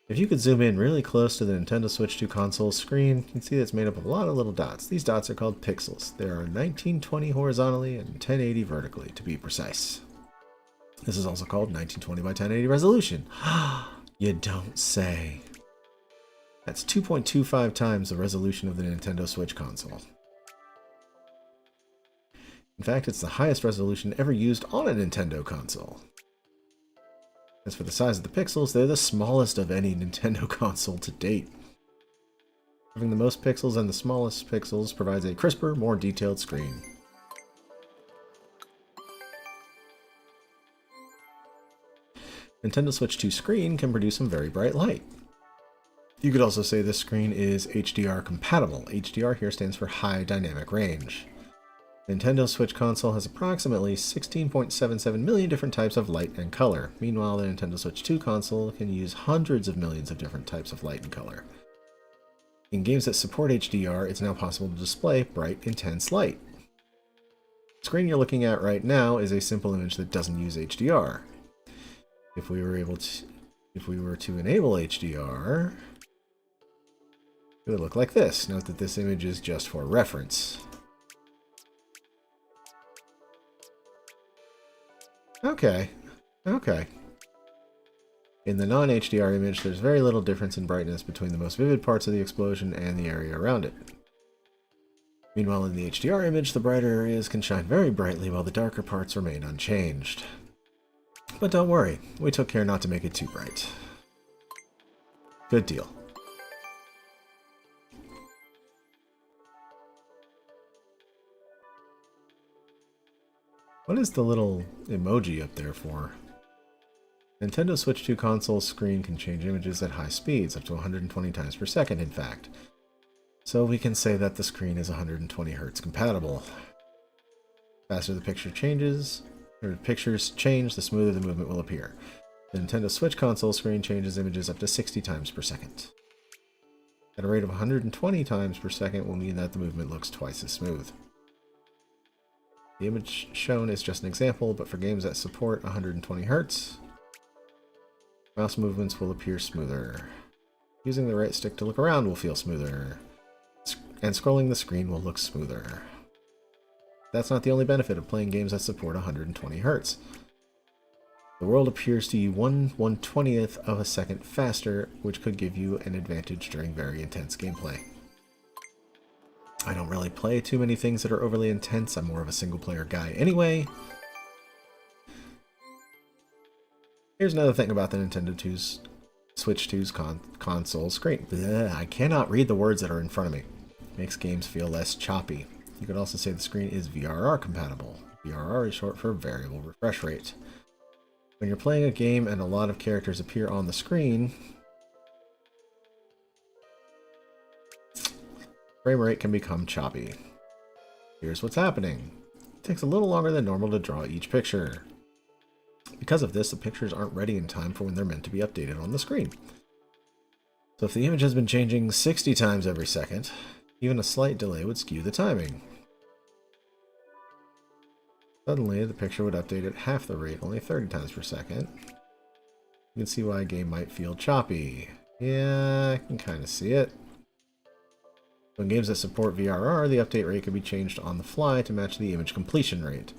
If you could zoom in really close to the Nintendo Switch 2 console screen, you can see that it's made up of a lot of little dots. These dots are called pixels. There are 1920 horizontally and 1080 vertically, to be precise. This is also called 1920 by 1080 resolution. You don't say. That's 2.25 times the resolution of the Nintendo Switch console. In fact, it's the highest resolution ever used on a Nintendo console. As for the size of the pixels, they're the smallest of any Nintendo console to date. Having the most pixels and the smallest pixels provides a crisper, more detailed screen. Nintendo Switch 2 screen can produce some very bright light. You could also say this screen is HDR compatible. HDR here stands for High Dynamic Range. Nintendo Switch console has approximately 16.77 million different types of light and color. Meanwhile, the Nintendo Switch 2 console can use hundreds of millions of different types of light and color. In games that support HDR, it's now possible to display bright, intense light. The screen you're looking at right now is a simple image that doesn't use HDR. If we were to enable HDR, it would look like this. Note that this image is just for reference. Okay. In the non-HDR image, there's very little difference in brightness between the most vivid parts of the explosion and the area around it. Meanwhile, in the HDR image, the brighter areas can shine very brightly while the darker parts remain unchanged. But don't worry, we took care not to make it too bright. Good deal. What is the little emoji up there for? Nintendo Switch 2 console screen can change images at high speeds, up to 120 times per second, in fact. So we can say that the screen is 120 Hz compatible. Faster the picture changes, or pictures change, the smoother the movement will appear. The Nintendo Switch console screen changes images up to 60 times per second. At a rate of 120 times per second will mean that the movement looks twice as smooth. The image shown is just an example, but for games that support 120 Hz, mouse movements will appear smoother. Using the right stick to look around will feel smoother, and scrolling the screen will look smoother. That's not the only benefit of playing games that support 120 Hz. The world appears to you 1/120th of a second faster, which could give you an advantage during very intense gameplay. I don't really play too many things that are overly intense. I'm more of a single-player guy anyway. Here's another thing about the Nintendo Switch 2's console screen. Blech, I cannot read the words that are in front of me. Makes games feel less choppy. You could also say the screen is VRR compatible. VRR is short for variable refresh rate. When you're playing a game and a lot of characters appear on the screen, frame rate can become choppy. Here's what's happening. It takes a little longer than normal to draw each picture. Because of this, the pictures aren't ready in time for when they're meant to be updated on the screen. So if the image has been changing 60 times every second, even a slight delay would skew the timing. Suddenly, the picture would update at half the rate, only 30 times per second. You can see why a game might feel choppy. Yeah, I can kind of see it. In games that support VRR, the update rate can be changed on the fly to match the image completion rate.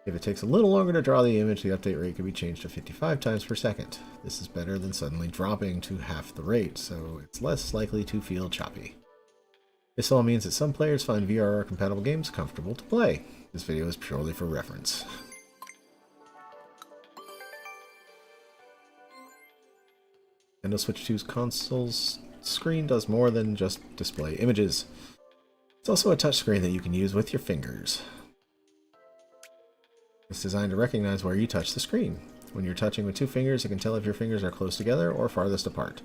If it takes a little longer to draw the image, the update rate can be changed to 55 times per second. This is better than suddenly dropping to half the rate, so it's less likely to feel choppy. This all means that some players find VRR-compatible games comfortable to play. This video is purely for reference. Nintendo Switch 2's console's screen does more than just display images. It's also a touchscreen that you can use with your fingers. It's designed to recognize where you touch the screen. When you're touching with two fingers, it can tell if your fingers are close together or farthest apart.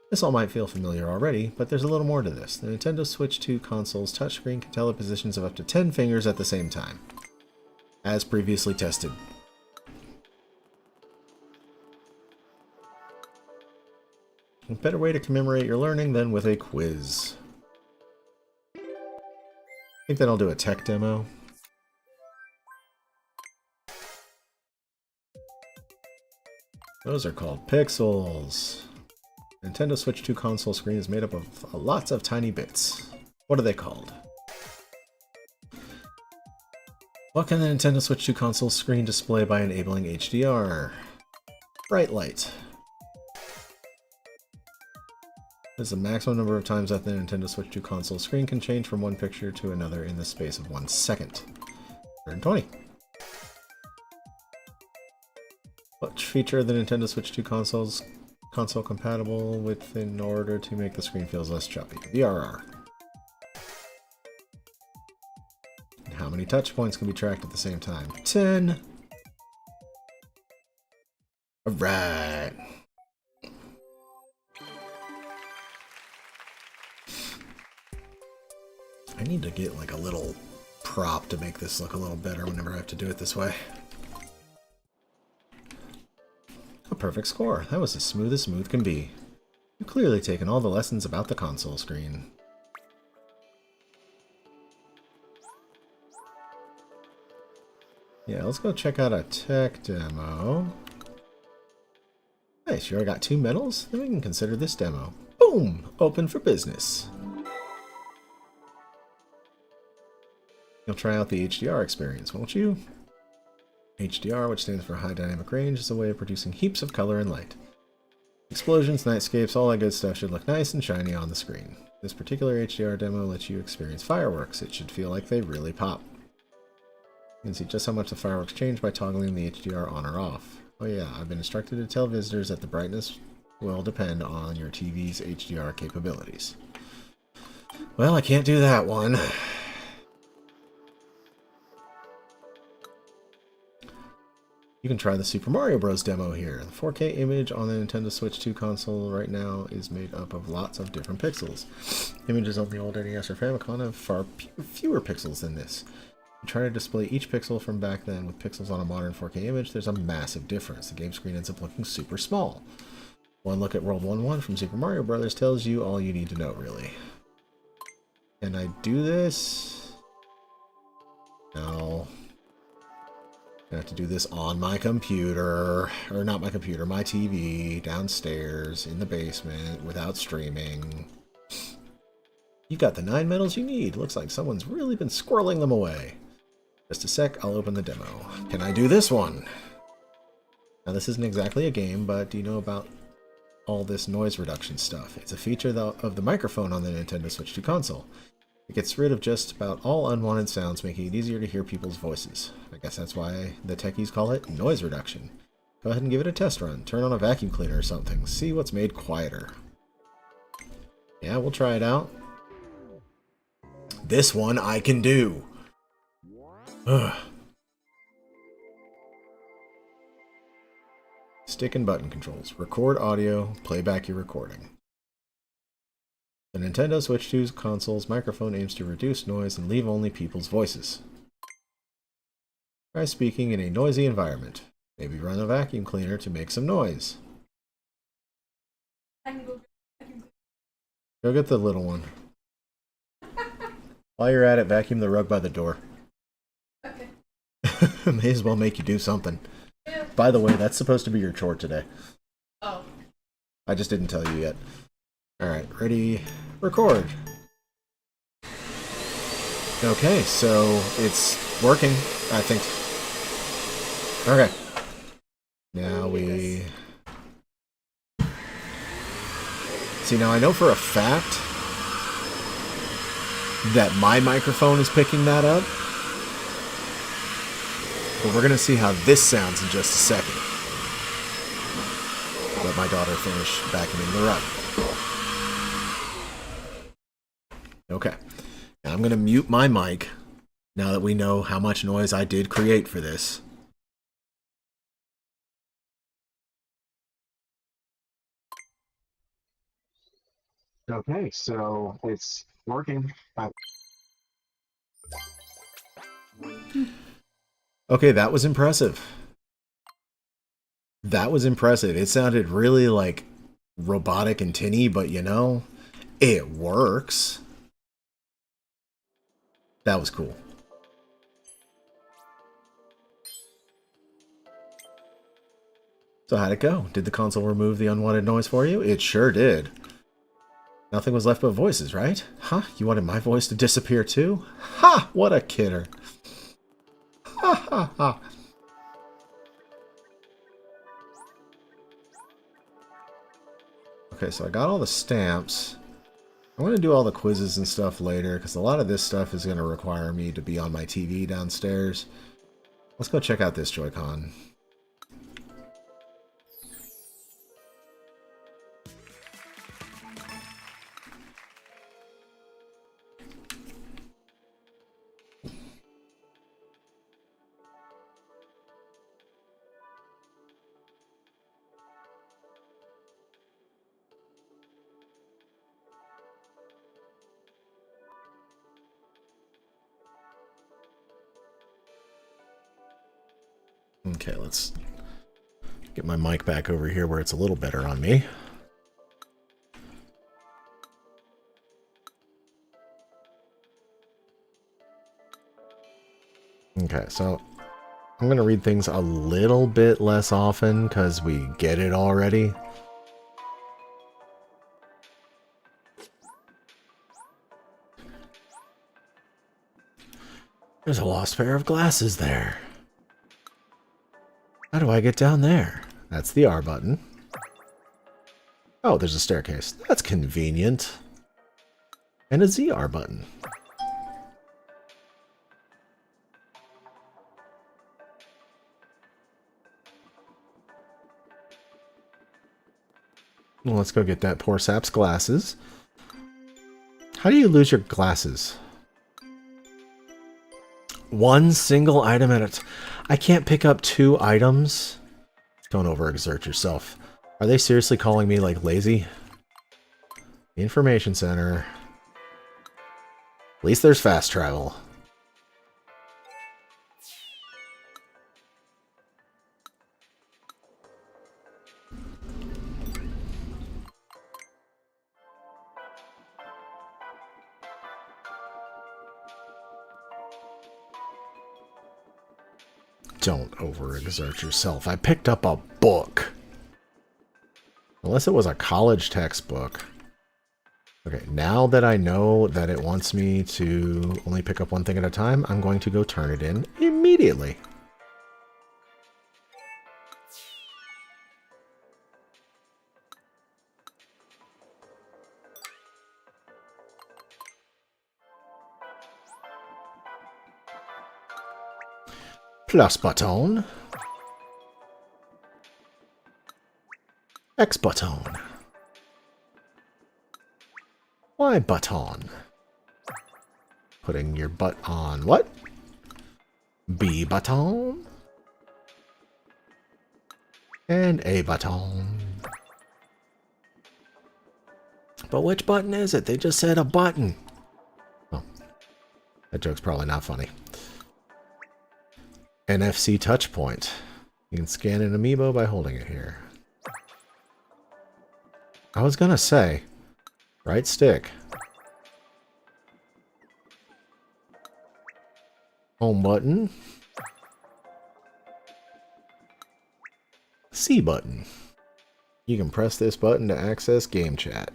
This all might feel familiar already, but there's a little more to this. The Nintendo Switch 2 console's touchscreen can tell the positions of up to 10 fingers at the same time, as previously tested. A better way to commemorate your learning than with a quiz. I think that I'll do a tech demo. Those are called pixels. Nintendo Switch 2 console screen is made up of lots of tiny bits. What are they called? What can the Nintendo Switch 2 console screen display by enabling HDR? Bright light. This is the maximum number of times that the Nintendo Switch 2 console screen can change from one picture to another in the space of 1 second. 120. What feature of the Nintendo Switch 2 console compatible with in order to make the screen feel less choppy? VRR. And how many touch points can be tracked at the same time? 10. Alright. I need to get like a little prop to make this look a little better whenever I have to do it this way. A perfect score. That was as smooth can be. You've clearly taken all the lessons about the console screen. Yeah, let's go check out a tech demo. Nice, you already got 2 medals? Then we can consider this demo. Boom! Open for business. You'll try out the HDR experience, won't you? HDR, which stands for High Dynamic Range, is a way of producing heaps of color and light. Explosions, nightscapes, all that good stuff should look nice and shiny on the screen. This particular HDR demo lets you experience fireworks. It should feel like they really pop. You can see just how much the fireworks change by toggling the HDR on or off. Oh yeah, I've been instructed to tell visitors that the brightness will depend on your TV's HDR capabilities. Well, I can't do that one. You can try the Super Mario Bros. Demo here. The 4K image on the Nintendo Switch 2 console right now is made up of lots of different pixels. Images on the old NES or Famicom have far fewer pixels than this. You try to display each pixel from back then with pixels on a modern 4K image, there's a massive difference. The game screen ends up looking super small. One look at World 1-1 from Super Mario Bros. Tells you all you need to know, really. Can I do this? No. I have to do this on my computer, or not my computer, my TV, downstairs, in the basement, without streaming. You've got the 9 medals you need. Looks like someone's really been squirreling them away. Just a sec, I'll open the demo. Can I do this one? Now this isn't exactly a game, but do you know about all this noise reduction stuff? It's a feature of the microphone on the Nintendo Switch 2 console. It gets rid of just about all unwanted sounds, making it easier to hear people's voices. I guess that's why the techies call it noise reduction. Go ahead and give it a test run. Turn on a vacuum cleaner or something. See what's made quieter. Yeah, we'll try it out. This one I can do. Ugh. Stick and button controls. Record audio. Play back your recording. The Nintendo Switch 2's console's microphone aims to reduce noise and leave only people's voices. Try speaking in a noisy environment. Maybe run a vacuum cleaner to make some noise. Go get the little one. While you're at it, vacuum the rug by the door. Okay. May as well make you do something. Yeah. By the way, that's supposed to be your chore today. Oh. I just didn't tell you yet. Alright, ready, record. Okay, so it's working, I think. Okay. Now we... See, now I know for a fact that my microphone is picking that up. But we're going to see how this sounds in just a second. Let my daughter finish vacuuming the rug. Okay. Now I'm going to mute my mic now that we know how much noise I did create for this. Okay, so it's working. Okay, that was impressive. That was impressive. It sounded really like robotic and tinny, but you know, it works. That was cool. So how'd it go? Did the console remove the unwanted noise for you? It sure did. Nothing was left but voices, right? Huh? You wanted my voice to disappear too? Ha! What a kidder. Ha ha ha. Okay, so I got all the stamps. I'm going to do all the quizzes and stuff later, because a lot of this stuff is going to require me to be on my TV downstairs. Let's go check out this Joy-Con. Okay, let's get my mic back over here where it's a little better on me. Okay, so I'm going to read things a little bit less often because we get it already. There's a lost pair of glasses there. How do I get down there? That's the R button. Oh, there's a staircase. That's convenient. And a ZR button. Well, let's go get that poor sap's glasses. How do you lose your glasses? One single item at a time. I can't pick up 2 items. Don't overexert yourself. Are they seriously calling me, like, lazy? Information center. At least there's fast travel. Don't overexert yourself. I picked up a book. Unless it was a college textbook. Okay, now that I know that it wants me to only pick up one thing at a time, I'm going to go turn it in immediately. Plus button. X button. Y button. Putting your butt on what? B button. And A button. But which button is it? They just said a button. Oh, that joke's probably not funny. NFC touch point. You can scan an amiibo by holding it here. I was gonna say, right stick. Home button. C button. You can press this button to access game chat.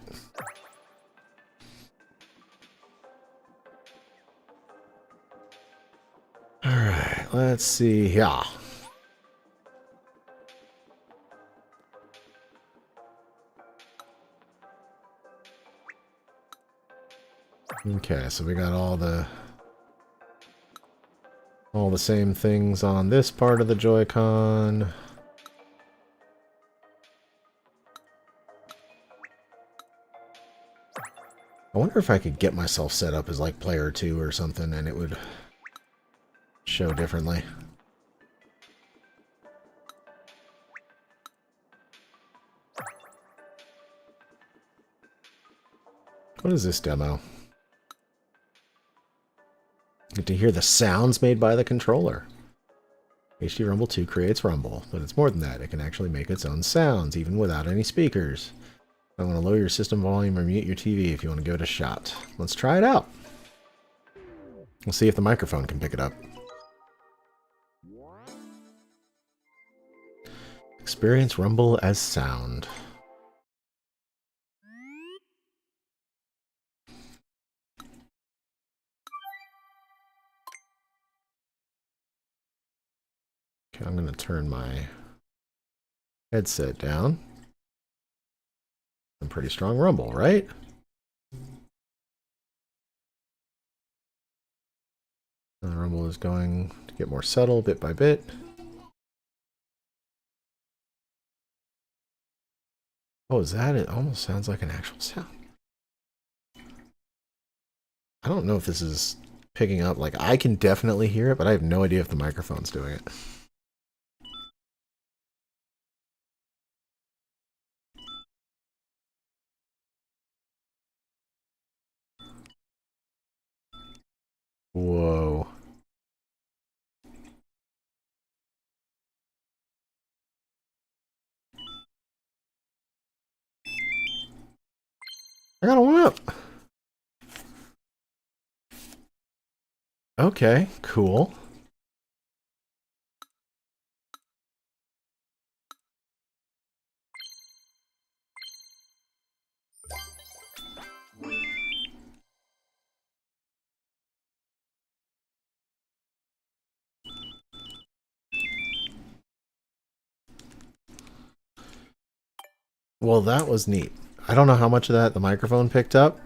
Alright, let's see here. Okay, so we got all the same things on this part of the Joy-Con. I wonder if I could get myself set up as like player 2 or something and it would show differently. What is this demo? Get to hear the sounds made by the controller. HD Rumble 2 creates Rumble, but it's more than that. It can actually make its own sounds, even without any speakers. I want to lower your system volume or mute your TV if you want to give it a shot. Let's try it out. We'll see if the microphone can pick it up. Experience Rumble as sound. Okay, I'm going to turn my headset down. Some pretty strong rumble, right? The rumble is going to get more subtle bit by bit. Oh, is that it? Almost sounds like an actual sound. I don't know if this is picking up. Like, I can definitely hear it, but I have no idea if the microphone's doing it. Whoa. I got a 1-up. Okay, cool. Well, that was neat. I don't know how much of that the microphone picked up,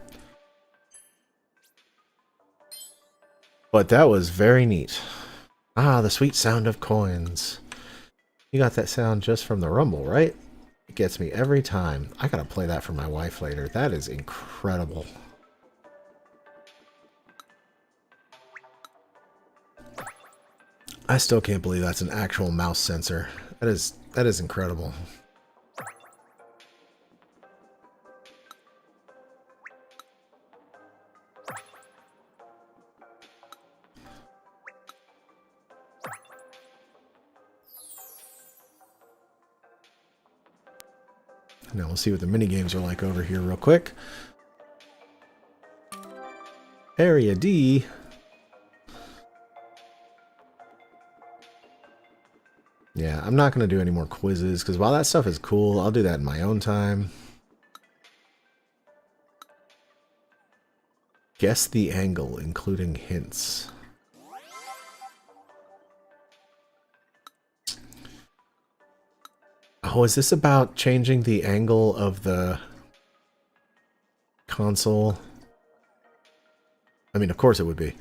but that was very neat. Ah, the sweet sound of coins. You got that sound just from the rumble, right? It gets me every time. I gotta play that for my wife later. That is incredible. I still can't believe that's an actual mouse sensor. That is incredible. Now we'll see what the minigames are like over here real quick. Area D. Yeah, I'm not going to do any more quizzes, because while that stuff is cool, I'll do that in my own time. Guess the angle, including hints. Oh, is this about changing the angle of the console? I mean, of course it would be.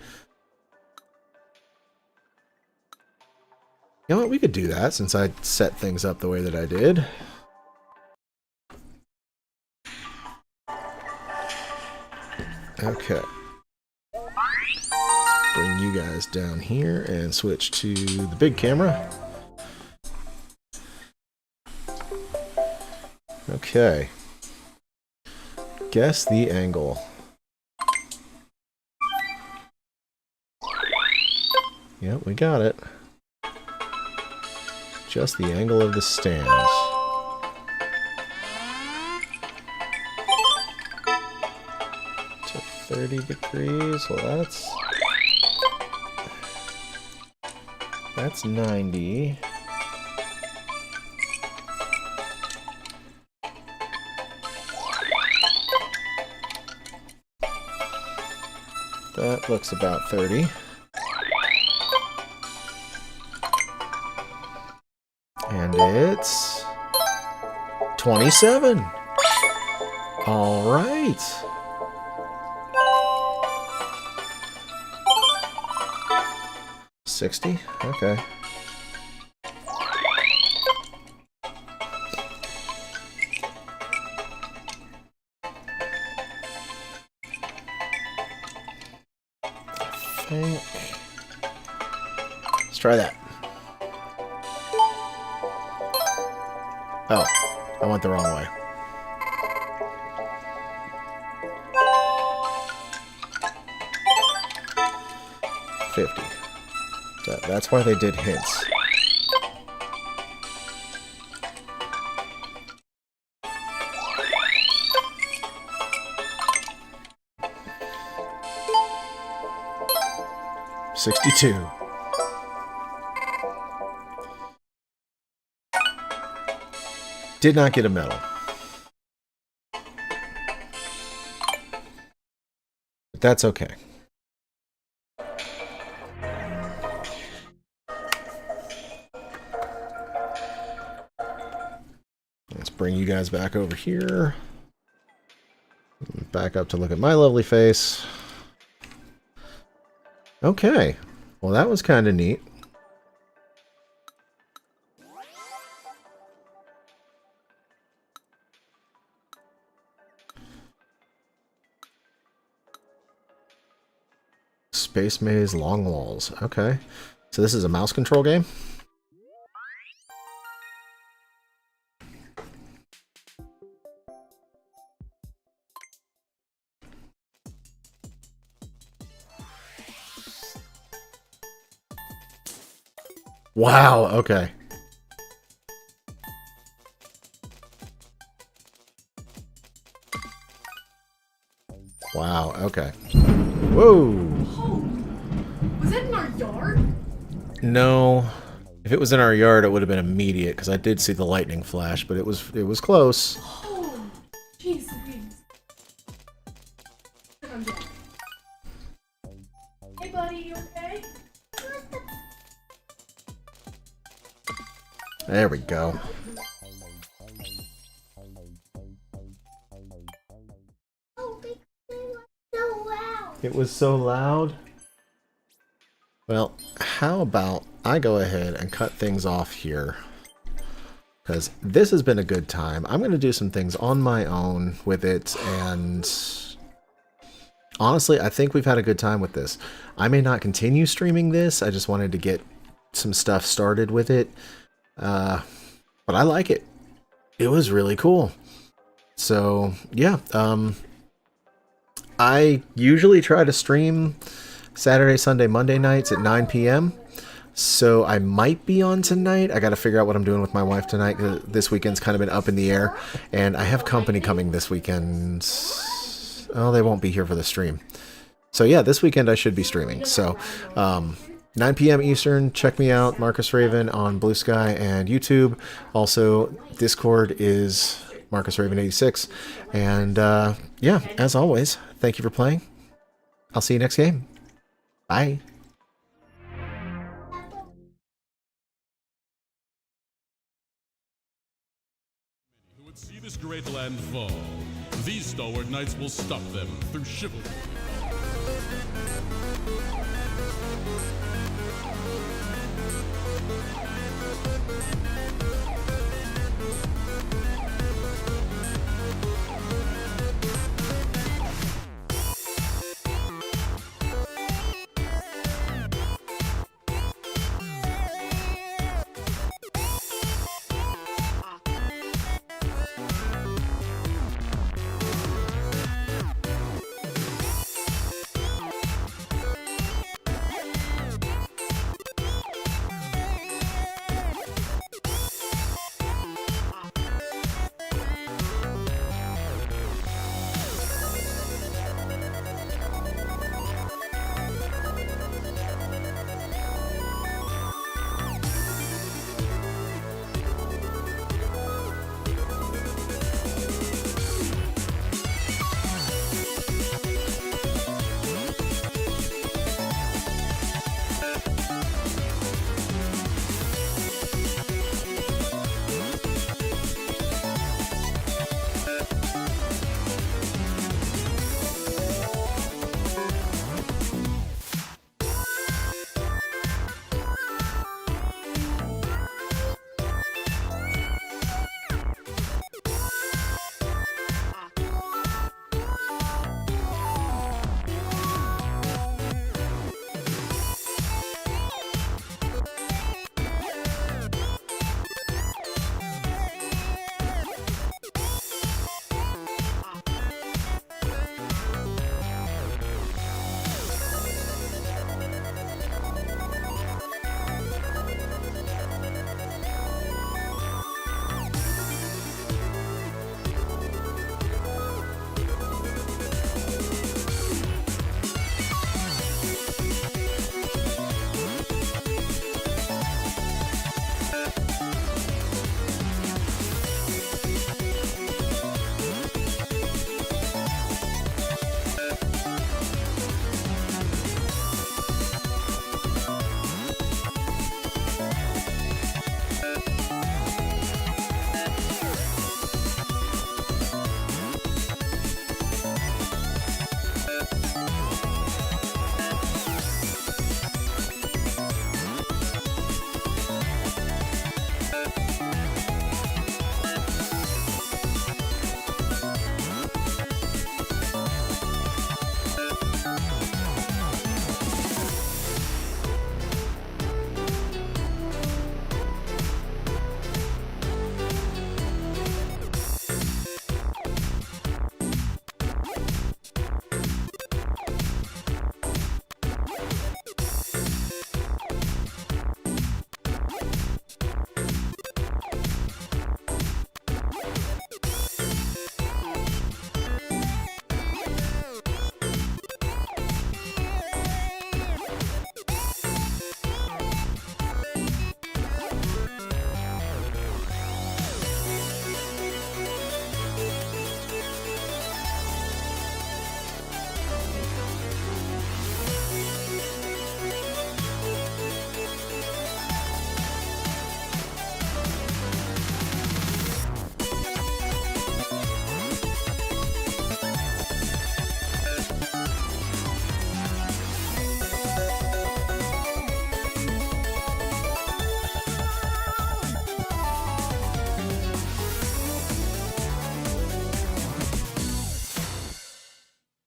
You know what, we could do that since I set things up the way that I did. Okay. Let's bring you guys down here and switch to the big camera. Okay. Guess the angle. Yep, we got it. Just the angle of the stands. To 30 degrees. Well, that's 90. That looks about 30. And it's 27. All right. $60? Okay. Let's try that. Oh, I went the wrong way. $50. That's why they did hints. $62. Did not get a medal. But that's okay. Let's bring you guys back over here. Back up to look at my lovely face. Okay. Well, that was kind of neat. Space Maze Long Walls. Okay. So this is a mouse control game? Wow, okay. Wow, okay. Whoa! Oh, was that in our yard? No. If it was in our yard, it would have been immediate, because I did see the lightning flash, but it was close. Oh, jeez Louise. I'm dead. Hey buddy, you okay? There we go. It was so loud. Well, how about I go ahead and cut things off here? Because this has been a good time. I'm going to do some things on my own with it, and honestly, I think we've had a good time with this. I may not continue streaming this. I just wanted to get some stuff started with it. But I like it. It was really cool. So, yeah. I usually try to stream Saturday, Sunday, Monday nights at 9 p.m. So I might be on tonight. I got to figure out what I'm doing with my wife tonight. This weekend's kind of been up in the air. And I have company coming this weekend. Oh, they won't be here for the stream. So yeah, this weekend I should be streaming. So 9 p.m. Eastern, check me out, Marcus Raven on Blue Sky and YouTube. Also, Discord is Marcus Raven 86. And yeah, as always, thank you for playing. I'll see you next game. Bye. Who would see this great land fall? These stalwart knights will stop them through chivalry.